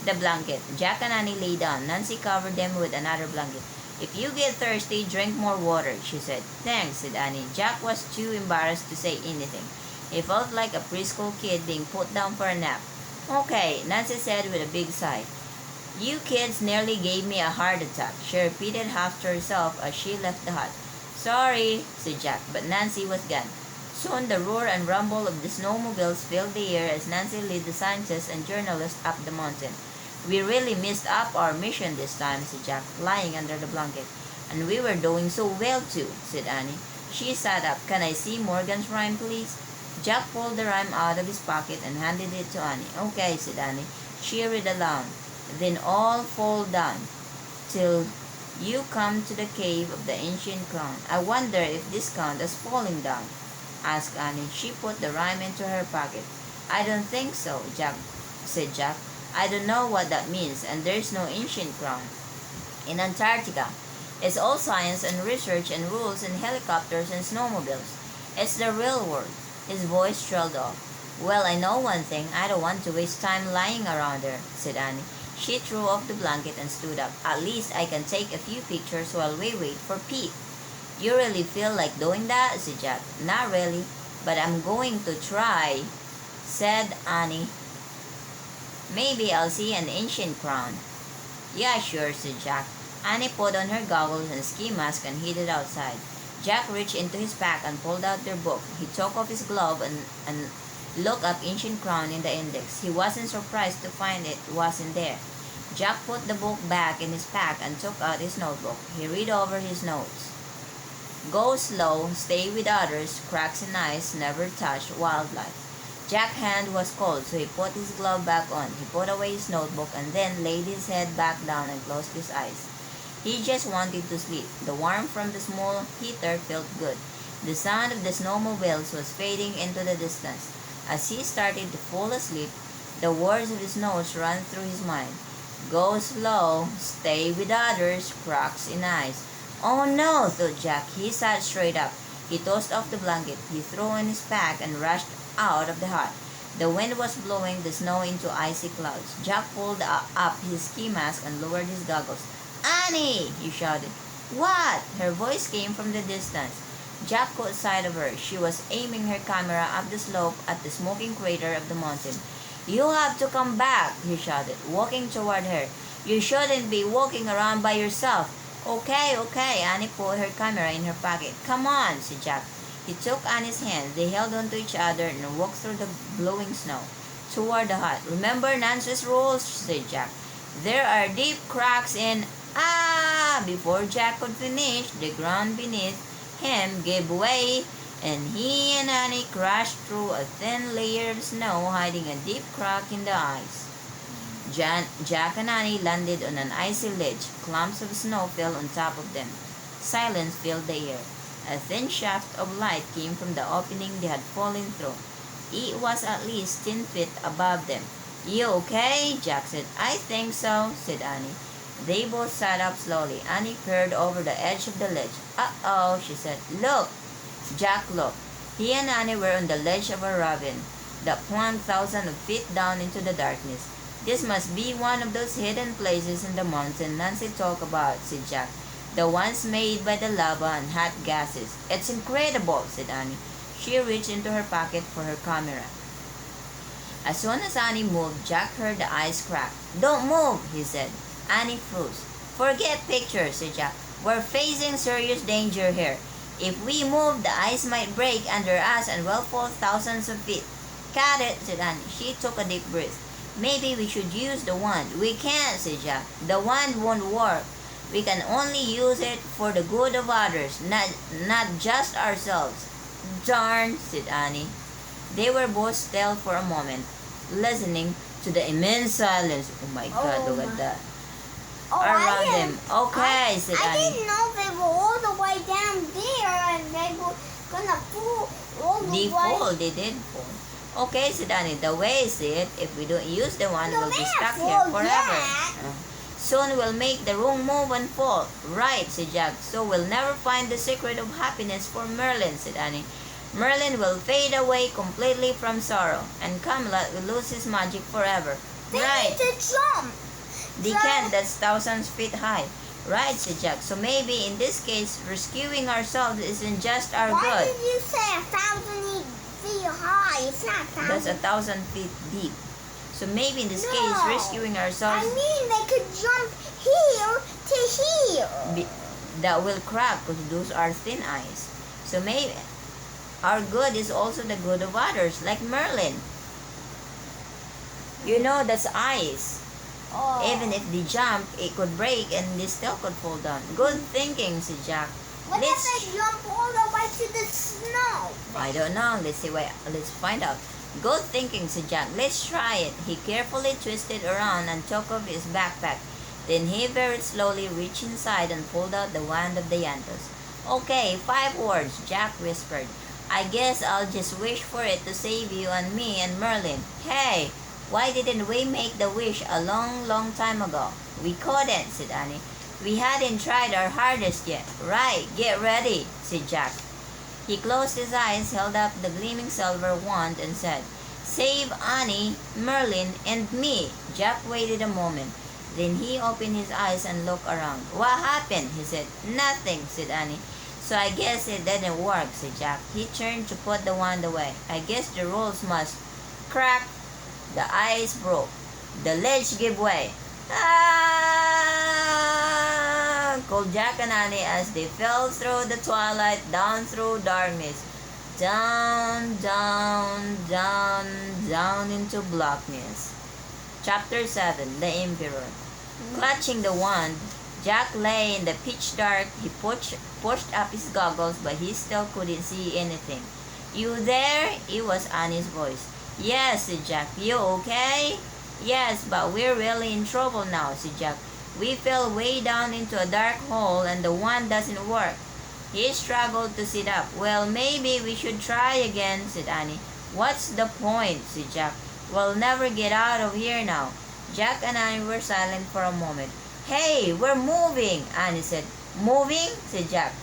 the blanket. Jack and Annie lay down. Nancy covered them with another blanket. If you get thirsty, drink more water, she said. Thanks, said Annie. Jack was too embarrassed to say anything. He felt like a preschool kid being put down for a nap. Okay, Nancy said with a big sigh. You kids nearly gave me a heart attack, she repeated half to herself as she left the hut. Sorry, said Jack, but Nancy was gone. Soon the roar and rumble of the snowmobiles filled the air as Nancy led the scientists and journalists up the mountain. We really missed up our mission this time, said Jack, lying under the blanket. And we were doing so well too, said Annie. She sat up. Can I see Morgan's rhyme, please? Jack pulled the rhyme out of his pocket and handed it to Annie. Okay, said Annie. She read aloud. Then all fall down till you come to the cave of the ancient crown. I wonder if this counts as falling down, asked Annie. She put the rhyme into her pocket. I don't think so, said Jack. I don't know what that means, and there's no ancient crown in Antarctica. It's all science and research and rules and helicopters and snowmobiles. It's the real world. His voice trailed off. Well, I know one thing. I don't want to waste time lying around there, said Annie. She threw off the blanket and stood up. At least I can take a few pictures while we wait for Pete. You really feel like doing that, said Jack. Not really, but I'm going to try, said Annie. Maybe I'll see an ancient crown. Yeah, sure, said Jack. Annie put on her goggles and ski mask and headed outside. Jack reached into his pack and pulled out their book. He took off his glove and looked up ancient crown in the index. He wasn't surprised to find it wasn't there. Jack put the book back in his pack and took out his notebook. He read over his notes. Go slow, stay with others, cracks in ice, never touch wildlife. Jack's hand was cold, so he put his glove back on. He put away his notebook and then laid his head back down and closed his eyes. He just wanted to sleep. The warmth from the small heater felt good. The sound of the snowmobiles was fading into the distance. As he started to fall asleep, the words of his notes ran through his mind. Go slow, stay with others, cracks in ice. Oh no, thought Jack. He sat straight up. He tossed off the blanket. He threw on his pack and rushed out of the hut. The wind was blowing the snow into icy clouds. Jack pulled up his ski mask and lowered his goggles. Annie! He shouted. What? Her voice came from the distance. Jack caught sight of her. She was aiming her camera up the slope at the smoking crater of the mountain. You have to come back, he shouted, walking toward her. You shouldn't be walking around by yourself. Okay, Annie put her camera in her pocket. Come on, said Jack. He took Annie's hand. They held onto each other and walked through the blowing snow toward the hut. Remember Nancy's rules, said Jack. There are deep cracks in... Ah! Before Jack could finish, the ground beneath him gave way, and he and Annie crashed through a thin layer of snow, hiding a deep crack in the ice. Jack and Annie landed on an icy ledge. Clumps of snow fell on top of them. Silence filled the air. A thin shaft of light came from the opening they had fallen through. It was at least 10 feet above them. You okay? Jack said. I think so, said Annie. They both sat up slowly. Annie peered over the edge of the ledge. Uh-oh, she said. Look! Jack looked. He and Annie were on the ledge of a ravine that plunged thousands of feet down into the darkness. This must be one of those hidden places in the mountain Nancy talked about, said Jack. The ones made by the lava and hot gases. It's incredible, said Annie. She reached into her pocket for her camera. As soon as Annie moved, Jack heard the ice crack. Don't move, he said. Annie froze. Forget pictures, said Jack. We're facing serious danger here. If we move, the ice might break under us and we'll fall thousands of feet. Cut it, said Annie. She took a deep breath. Maybe we should use the wand. We can't, said Jack. The wand won't work. We can only use it for the good of others, not just ourselves. Darn, said Annie. They were both still for a moment, listening to the immense silence. Oh my God, look at that. Around them. Okay, said Annie. I didn't know they were all the way down there and they were gonna fall all the way. They did fall. Okay, said Annie. The way is it, if we don't use the wand, we'll be stuck here forever. Soon we'll make the wrong move and fall. Right, said Jack. So we'll never find the secret of happiness for Merlin, said Annie. Merlin will fade away completely from sorrow, and Camelot will lose his magic forever. They Right. need to jump. They can't, that's thousands feet high. Right, said Jack. So maybe in this case, rescuing ourselves isn't just our Why good. did you say 1,000 feet high? It's not 1,000. That's 1,000 feet deep. So maybe in this No. case, rescuing I ourselves mean, they could jump here to here. that will crack because those are thin ice. So maybe our good is also the good of others, like Merlin. You know, that's ice. Oh. Even if they jump, it could break and they still could fall down. Good thinking, said Jack. What if they jump all the way to the snow? I don't know. Let's find out. Good thinking, said Jack. Let's try it. He carefully twisted around and took off his backpack. Then he very slowly reached inside and pulled out the wand of the Yantos. Okay, 5 words, Jack whispered. I guess I'll just wish for it to save you and me and Merlin. Hey, why didn't we make the wish a long, long time ago? We couldn't, said Annie. We hadn't tried our hardest yet. Right, get ready, said Jack. He closed his eyes, held up the gleaming silver wand, and said, Save Annie, Merlin, and me. Jack waited a moment. Then he opened his eyes and looked around. What happened? He said. Nothing, said Annie. So I guess it didn't work, said Jack. He turned to put the wand away. I guess the rules must... Crack! The ice broke. The ledge gave way. Ah! Called Jack and Annie as they fell through the twilight, down through darkness. Down, down, down, down into blackness. Chapter 7, The Imperial. Clutching the wand, Jack lay in the pitch dark. He pushed up his goggles, but he still couldn't see anything. You there? It was Annie's voice. Yes, said Jack. You okay? Yes, but we're really in trouble now, said Jack. We fell way down into a dark hole and the wand doesn't work. He struggled to sit up. Well, maybe we should try again, said Annie. What's the point, said Jack. We'll never get out of here now. Jack and Annie were silent for a moment. Hey, we're moving, Annie said. Moving? Said Jack.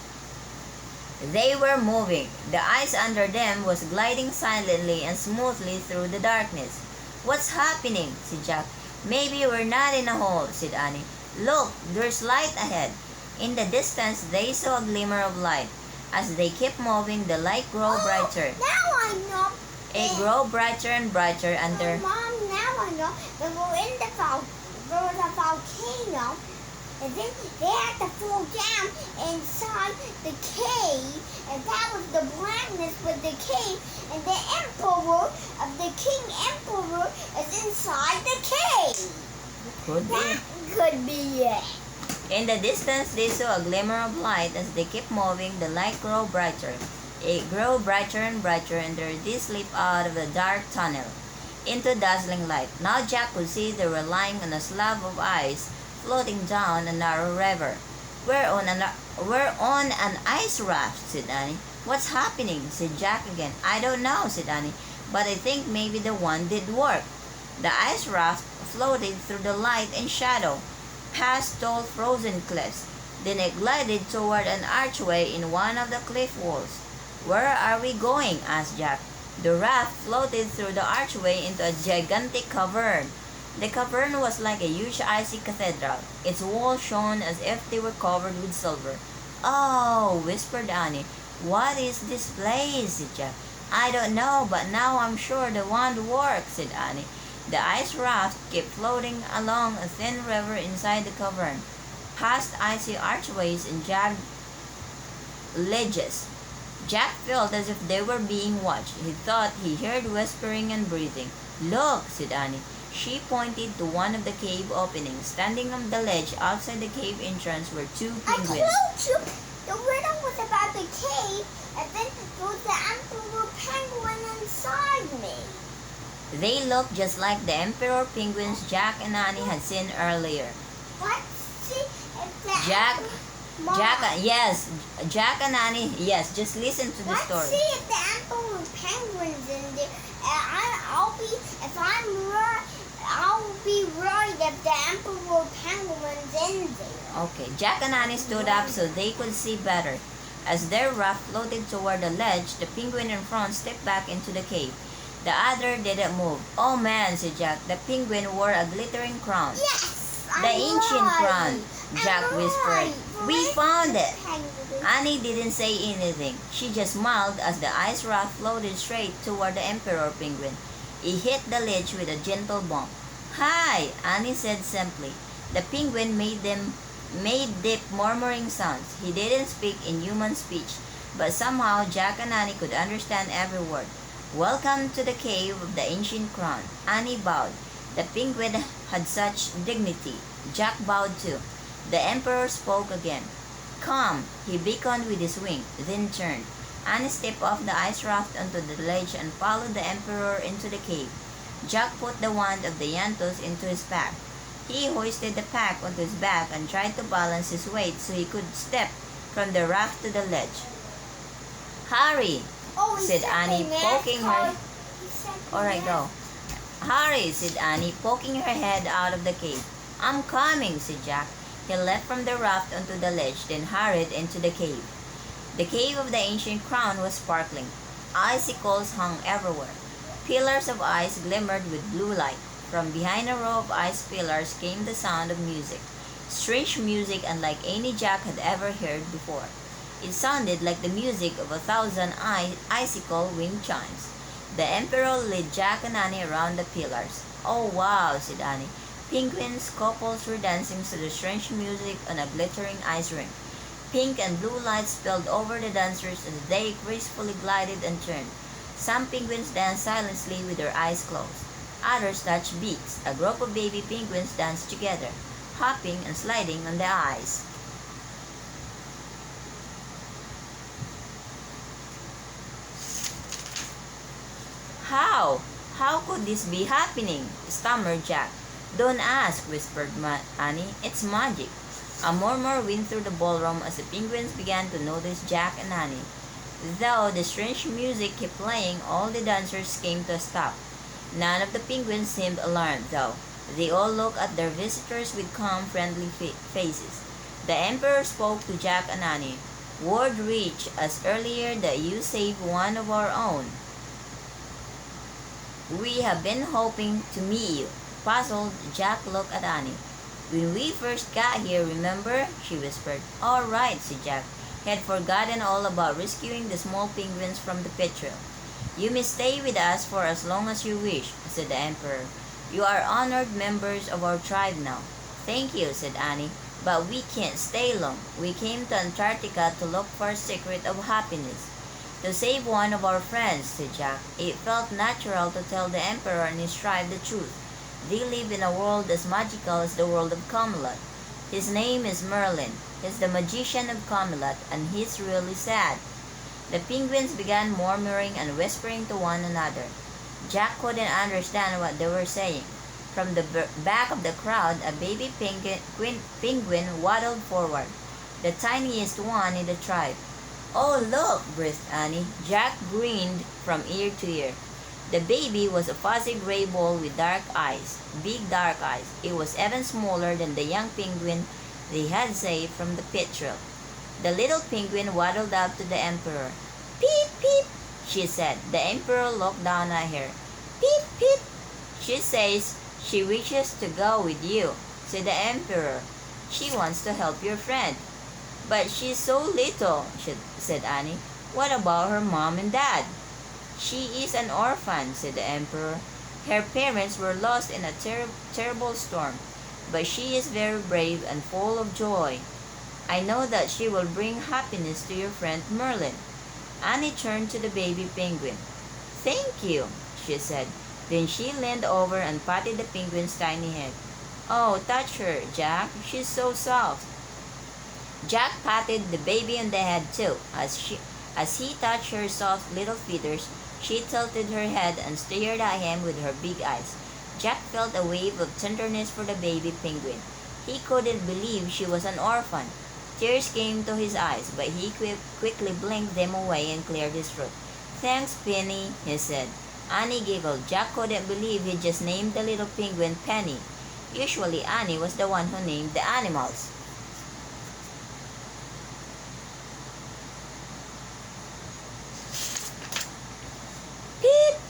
They were moving. The ice under them was gliding silently and smoothly through the darkness. What's happening? Said Jack. Maybe we're not in a hole, said Annie. Look, there's light ahead. In the distance, they saw a glimmer of light. As they kept moving, the light grew brighter. Now I know. It grew brighter and brighter under... Mom, now I know. They were in the there was a volcano. And then they had to fall down inside the cave. And that was the blackness with the cave. And the emperor of the king emperor is inside the cave. Could be. That could be it. In the distance, they saw a glimmer of light. As they kept moving, the light grew brighter. It grew brighter and brighter, and they did slip out of the dark tunnel into dazzling light. Now Jack could see they were lying on a slab of ice floating down a narrow river. We're on an ice raft, said Annie. What's happening? Said Jack again. I don't know, said Annie, but I think maybe the one did work. The ice raft floated through the light and shadow, past tall frozen cliffs. Then it glided toward an archway in one of the cliff walls. Where are we going? Asked Jack. The raft floated through the archway into a gigantic cavern. The cavern was like a huge icy cathedral. Its walls shone as if they were covered with silver. Oh, whispered Annie. What is this place? Said Jack. I don't know, but now I'm sure the wand works, said Annie. The ice raft kept floating along a thin river inside the cavern, past icy archways and jagged ledges. Jack felt as if they were being watched. He thought he heard whispering and breathing. Look, said Annie. She pointed to one of the cave openings. Standing on the ledge outside the cave entrance were two penguins. I told you the riddle was about the cave, and then there was the emperor penguin inside me. They looked just like the emperor penguins Jack and Annie had seen earlier. Let's see if the Jack and Annie, just listen to the Let's story. see if the emperor penguin's in there. I'll be worried if the emperor penguin's in there. Okay, Jack and Annie stood up so they could see better. As their raft floated toward the ledge, the penguin in front stepped back into the cave. The other didn't move. Oh man, said Jack, the penguin wore a glittering crown. Yes! The ancient crown, Jack whispered. We found it! Penguin. Annie didn't say anything. She just smiled as the ice raft floated straight toward the emperor penguin. He hit the ledge with a gentle bump. Hi, Annie said simply. The penguin made deep murmuring sounds. He didn't speak in human speech, but somehow Jack and Annie could understand every word. Welcome to the cave of the ancient crown. Annie bowed. The penguin had such dignity. Jack bowed too. The emperor spoke again. Come, he beckoned with his wing, then turned. Annie stepped off the ice raft onto the ledge and followed the emperor into the cave. Jack put the wand of the Yantos into his pack. He hoisted the pack onto his back and tried to balance his weight so he could step from the raft to the ledge. Hurry, said Annie, poking her... Alright, go. Hurry, said Annie, poking her head out of the cave. I'm coming, said Jack. He leapt from the raft onto the ledge, then hurried into the cave. The cave of the ancient crown was sparkling. Icicles hung everywhere. Pillars of ice glimmered with blue light. From behind a row of ice pillars came the sound of music. Strange music unlike any Jack had ever heard before. It sounded like the music of 1,000 icicle wind chimes. The emperor led Jack and Annie around the pillars. Oh wow, said Annie. Penguins, couples were dancing to the strange music on a glittering ice rink. Pink and blue lights spilled over the dancers as they gracefully glided and turned. Some penguins danced silently with their eyes closed. Others touched beaks. A group of baby penguins danced together, hopping and sliding on the ice. How could this be happening? Stammered Jack. Don't ask, whispered Annie. It's magic. A murmur went through the ballroom as the penguins began to notice Jack and Annie. Though the strange music kept playing, all the dancers came to a stop. None of the penguins seemed alarmed, though. They all looked at their visitors with calm, friendly faces. The emperor spoke to Jack and Annie. Word reached us earlier that you saved one of our own. We have been hoping to meet you. Puzzled, Jack looked at Annie. When we first got here, remember? She whispered. All right, said Jack. He had forgotten all about rescuing the small penguins from the pit trail. You may stay with us for as long as you wish, said the Emperor. You are honored members of our tribe now. Thank you, said Annie, but we can't stay long. We came to Antarctica to look for a secret of happiness. To save one of our friends, said Jack. It felt natural to tell the Emperor and his tribe the truth. They live in a world as magical as the world of Camelot. His name is Merlin. He's the magician of Camelot, and he's really sad. The penguins began murmuring and whispering to one another. Jack couldn't understand what they were saying. From the back of the crowd, a baby penguin waddled forward, the tiniest one in the tribe. Oh, look, breathed Annie. Jack grinned from ear to ear. The baby was a fuzzy gray ball with dark eyes, big dark eyes. It was even smaller than the young penguin they had saved from the pit trail. The little penguin waddled up to the Emperor. Peep, peep, she said. The Emperor looked down at her. Peep, peep. She says she wishes to go with you, said the Emperor. She wants to help your friend. But she's so little, said Annie. What about her mom and dad? She is an orphan, said the Emperor. Her parents were lost in a terrible storm, but she is very brave and full of joy. I know that she will bring happiness to your friend Merlin. Annie turned to the baby penguin. Thank you, she said. Then she leaned over and patted the penguin's tiny head. Oh, touch her, Jack. She's so soft. Jack patted the baby on the head too. As he touched her soft little feathers, she tilted her head and stared at him with her big eyes. Jack felt a wave of tenderness for the baby penguin. He couldn't believe she was an orphan. Tears came to his eyes, but he quickly blinked them away and cleared his throat. Thanks, Penny, he said. Annie giggled. Jack couldn't believe he just named the little penguin Penny. Usually Annie was the one who named the animals.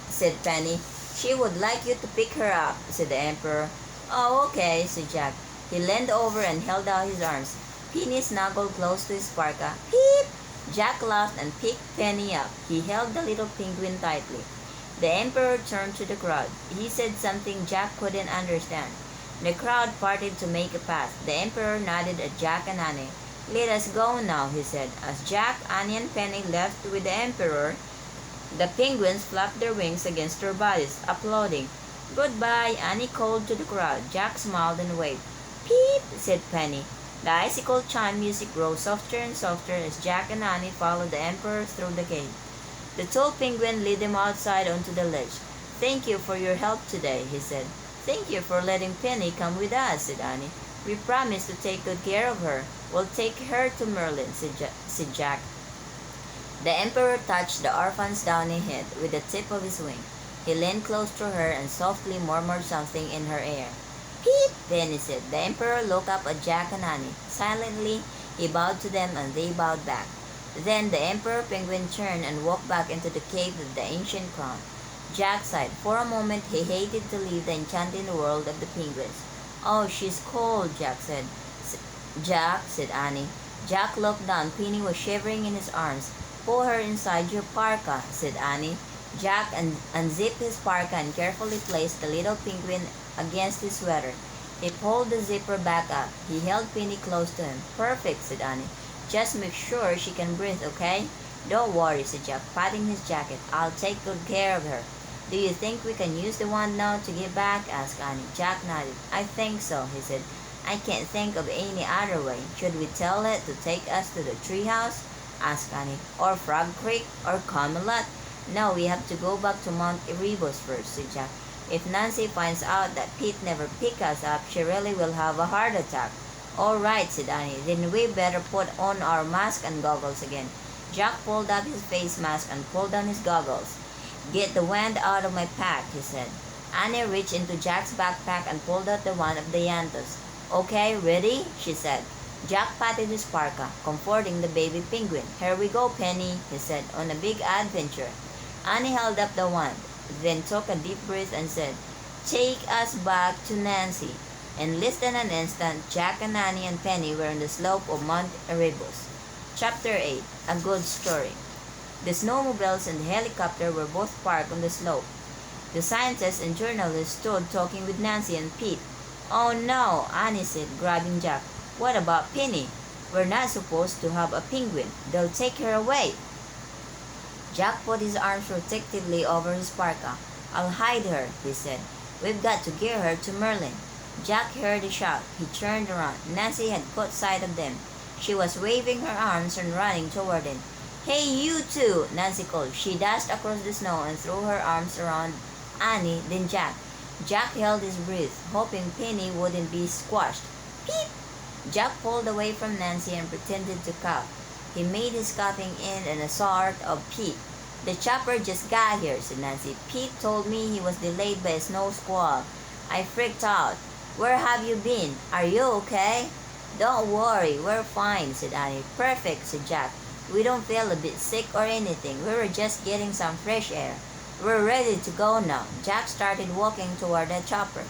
Said Penny. She would like you to pick her up, said the Emperor. Oh, okay, said Jack. He leaned over and held out his arms. Penny snuggled close to his parka. Peep! Jack laughed and picked Penny up. He held the little penguin tightly. The Emperor turned to the crowd. He said something Jack couldn't understand. The crowd parted to make a path. The Emperor nodded at Jack and Annie. Let us go now, he said. As Jack, Annie, and Penny left with the Emperor, the penguins flapped their wings against their bodies, applauding. Goodbye, Annie called to the crowd. Jack smiled and waved. Peep, said Penny. The icicle chime music grew softer and softer as Jack and Annie followed the Emperor through the cave. The tall penguin led them outside onto the ledge. Thank you for your help today, he said. Thank you for letting Penny come with us, said Annie. We promise to take good care of her. We'll take her to Merlin, said Jack. The Emperor touched the orphan's downy head with the tip of his wing. He leaned close to her and softly murmured something in her ear. Peep, Penny said. The Emperor looked up at Jack and Annie. Silently, he bowed to them and they bowed back. Then the Emperor Penguin turned and walked back into the cave of the ancient crown. Jack sighed. For a moment, he hated to leave the enchanting world of the penguins. Oh, she's cold, Jack said. Jack, said Annie. Jack looked down. Penny was shivering in his arms. Pull her inside your parka, said Annie. Jack unzipped his parka and carefully placed the little penguin against his sweater. He pulled the zipper back up. He held Penny close to him. Perfect, said Annie. Just make sure she can breathe, okay? Don't worry, said Jack, patting his jacket. I'll take good care of her. Do you think we can use the wand now to get back? Asked Annie. Jack nodded. I think so, he said. I can't think of any other way. Should we tell it to take us to the treehouse? Asked Annie. Or Frog Creek? Or Camelot? No, we have to go back to Mount Erebus first, said Jack. If Nancy finds out that Pete never picked us up, she really will have a heart attack. All right, said Annie. Then we better put on our mask and goggles again. Jack pulled up his face mask and pulled on his goggles. Get the wand out of my pack, he said. Annie reached into Jack's backpack and pulled out the wand of the Yantos. Okay, ready? She said. Jack patted his parka, comforting the baby penguin. Here we go, Penny, he said, on a big adventure. Annie held up the wand, then took a deep breath and said, Take us back to Nancy. In less than an instant, Jack and Annie and Penny were on the slope of Mount Erebus. Chapter 8. A Good Story. The snowmobiles and the helicopter were both parked on the slope. The scientists and journalists stood talking with Nancy and Pete. "Oh no," Annie said, grabbing Jack. "What about Penny? We're not supposed to have a penguin. They'll take her away." Jack put his arms protectively over his parka. "I'll hide her," he said. "We've got to get her to Merlin." Jack heard a shout. He turned around. Nancy had caught sight of them. She was waving her arms and running toward them. "Hey, you two!" Nancy called. She dashed across the snow and threw her arms around Annie, then Jack. Jack held his breath, hoping Penny wouldn't be squashed. "Peep!" Jack pulled away from Nancy and pretended to cough. He made his coughing in a sort of peep. "The chopper just got here," said Nancy. "Pete told me he was delayed by a snow squall. I freaked out. Where have you been? Are you okay?" "Don't worry, we're fine," said Annie. "Perfect," said Jack. "We don't feel a bit sick or anything. We were just getting some fresh air. We're ready to go now." Jack started walking toward the chopper.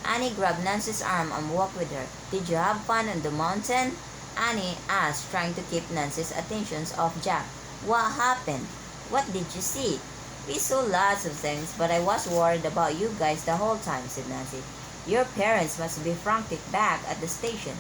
Annie grabbed Nancy's arm and walked with her. "Did you have fun on the mountain?" Annie asked, trying to keep Nancy's attentions off Jack. "What happened? What did you see?" "We saw lots of things, but I was worried about you guys the whole time," said Nancy. "Your parents must be frantic back at the station."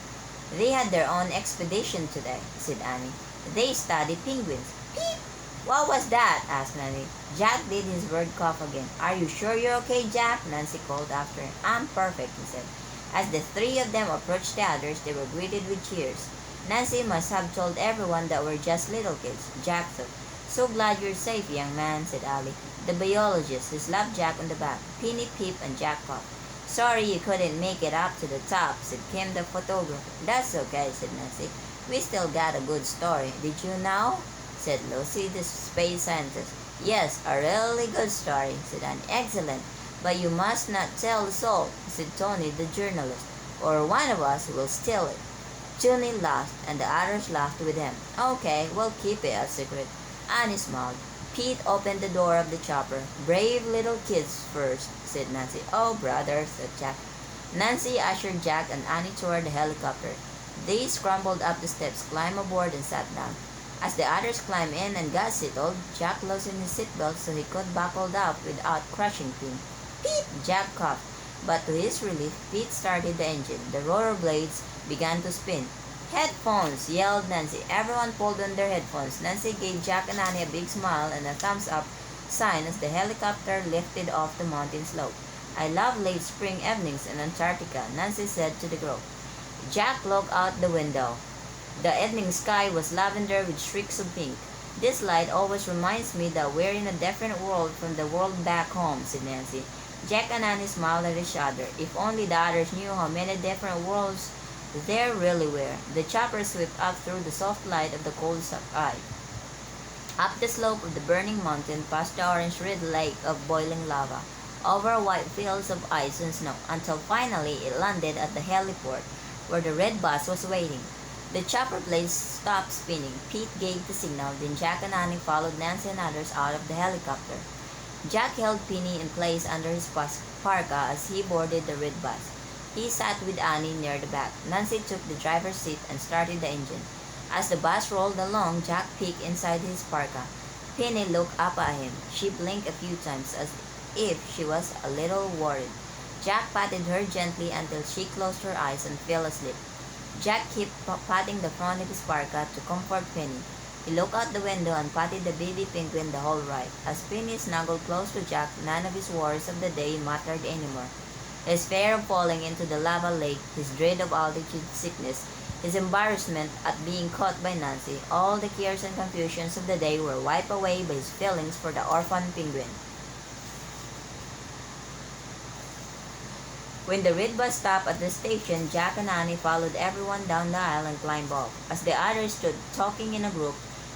"They had their own expedition today," said Annie. "They studied penguins." "Peep! What was that?" asked Nancy. Jack did his bird cough again. "Are you sure you're okay, Jack?" Nancy called after him. "I'm perfect," he said. As the three of them approached the others, they were greeted with cheers. Nancy must have told everyone that we're just little kids, Jack thought. "So glad you're safe, young man," said Ali, the biologist, who slapped Jack on the back. Penny, Pip, and Jack coughed. "Sorry you couldn't make it up to the top," said Kim, the photographer. "That's okay," said Nancy. "We still got a good story. Did you know?" said Lucy, the space scientist. "Yes, a really good story," said Anne. "Excellent. But you must not tell us all," said Tony, the journalist, "or one of us will steal it." Tony laughed, and the others laughed with him. "Okay, we'll keep it a secret." Annie smiled. Pete opened the door of the chopper. "Brave little kids first," said Nancy. "Oh, brother," said Jack. Nancy ushered Jack and Annie toward the helicopter. They scrambled up the steps, climbed aboard, and sat down. As the others climbed in and got settled, Jack loosened his seatbelt so he could buckle up without crushing Pete. "Peep!" Jack coughed. But to his relief, Pete started the engine. The rotor blades began to spin. "Headphones!" yelled Nancy. Everyone pulled on their headphones. Nancy gave Jack and Annie a big smile and a thumbs-up sign as the helicopter lifted off the mountain slope. "I love late spring evenings in Antarctica," Nancy said to the group. Jack looked out the window. The evening sky was lavender with streaks of pink. "This light always reminds me that we're in a different world from the world back home," said Nancy. Jack and Annie smiled at each other. If only the others knew how many different worlds there really were. The chopper swept up through the soft light of the cold sky. Up the slope of the burning mountain, past the orange-red lake of boiling lava, over white fields of ice and snow, until finally it landed at the heliport, where the red bus was waiting. The chopper blades stopped spinning. Pete gave the signal, then Jack and Annie followed Nancy and others out of the helicopter. Jack held Penny in place under his parka as he boarded the red bus. He sat with Annie near the back. Nancy took the driver's seat and started the engine. As the bus rolled along, Jack peeked inside his parka. Penny looked up at him. She blinked a few times as if she was a little worried. Jack patted her gently until she closed her eyes and fell asleep. Jack kept patting the front of his parka to comfort Penny. He looked out the window and patted the baby penguin the whole ride. As Penny snuggled close to Jack, none of his worries of the day mattered anymore. His fear of falling into the lava lake, his dread of altitude sickness, his embarrassment at being caught by Nancy, all the cares and confusions of the day were wiped away by his feelings for the orphan penguin. When the red bus stopped at the station, Jack and Annie followed everyone down the aisle and climbed off. As the others stood talking in a group,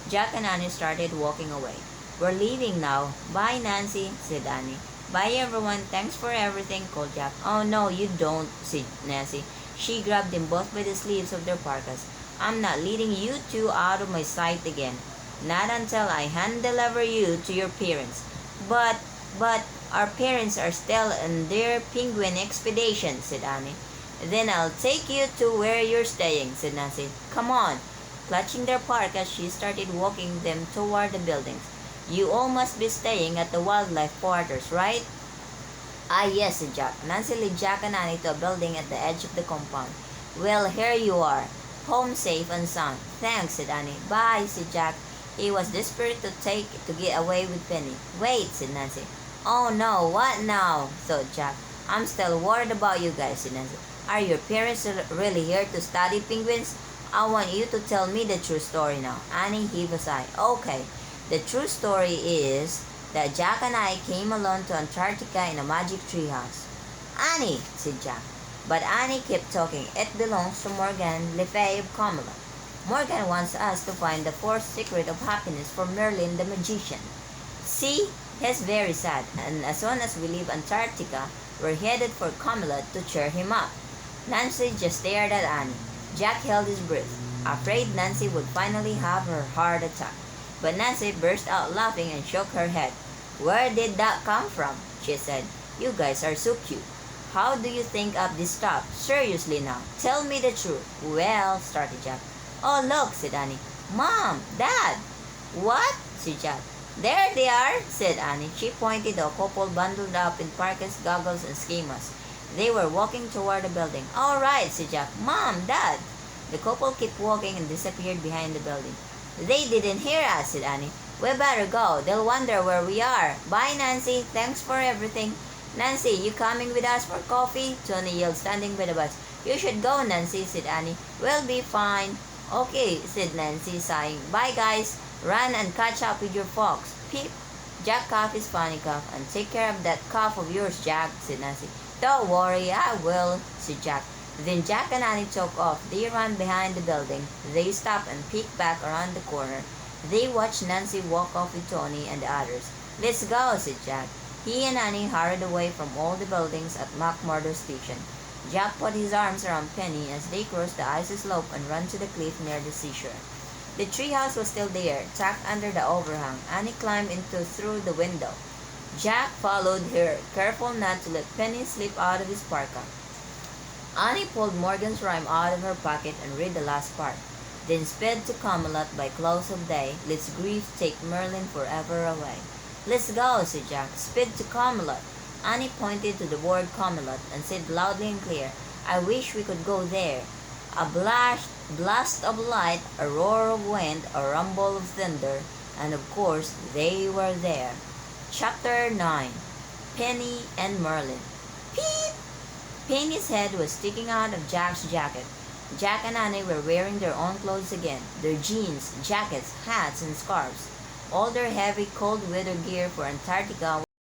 Jack and Annie started walking away. "We're leaving now. Bye, Nancy," said Annie. "Bye, everyone. Thanks for everything," called Jack. "Oh, no, you don't," said Nancy. She grabbed them both by the sleeves of their parkas. "I'm not leading you two out of my sight again. Not until I hand-deliver you to your parents." But, our parents are still on their penguin expedition," said Annie. Then I'll take you to where you're staying, said Nancy. Come on. Clutching their parkas, she started walking them toward the buildings. You all must be staying at the wildlife quarters, right? Ah, yes, said Jack. Nancy led Jack and Annie to a building at the edge of the compound. Well, here you are. Home safe and sound. Thanks, said Annie. Bye, said Jack. He was desperate to get away with Penny. Wait, said Nancy. Oh no, what now? Thought Jack. I'm still worried about you guys, said Nancy. Are your parents really here to study penguins? I want you to tell me the true story now. Annie heaved a sigh. Okay, the true story is that Jack and I came alone to Antarctica in a magic treehouse. Annie, said Jack. But Annie kept talking. It belongs to Morgan Le Fay of Camelot. Morgan wants us to find the fourth secret of happiness for Merlin the magician. See, he's very sad, and as soon as we leave Antarctica, we're headed for Camelot to cheer him up. Nancy just stared at Annie. Jack held his breath, afraid Nancy would finally have her heart attack. But Nancy burst out laughing and shook her head. Where did that come from? She said. You guys are so cute. How do you think up this stuff? Seriously now, tell me the truth. Well, started Jack. Oh, look, said Annie. Mom, Dad. What? said Jack. There they are, said Annie. She pointed to a couple bundled up in parkas, goggles, and schemas. They were walking toward the building. All right, said Jack. Mom, Dad. The couple kept walking and disappeared behind the building. They didn't hear us, said Annie. We better go. They'll wonder where we are. Bye, Nancy. Thanks for everything. Nancy, you coming with us for coffee? Tony yelled, standing by the bus. You should go, Nancy, said Annie. We'll be fine. Okay, said Nancy, sighing. Bye, guys. Run and catch up with your folks. Peep. Jack coughed his funny cough. And take care of that cough of yours, Jack, said Nancy. Don't worry, I will, said Jack. Then Jack and Annie took off. They ran behind the building. They stopped and peeked back around the corner. They watched Nancy walk off with Tony and the others. Let's go, said Jack. He and Annie hurried away from all the buildings at McMurdo Station. Jack put his arms around Penny as they crossed the icy slope and ran to the cliff near the seashore. The treehouse was still there, tucked under the overhang. Annie climbed through the window. Jack followed her, careful not to let Penny slip out of his parka. Annie pulled Morgan's rhyme out of her pocket and read the last part. Then sped to Camelot by close of day, lest grief take Merlin forever away. Let's go, said Jack. Sped to Camelot. Annie pointed to the word Camelot and said loudly and clear, I wish we could go there. A blast of light, a roar of wind, a rumble of thunder, and of course they were there. Chapter 9. Penny and Merlin. Peep! Penny's head was sticking out of Jack's jacket. Jack and Annie were wearing their own clothes again, their jeans, jackets, hats, and scarves. All their heavy cold weather gear for Antarctica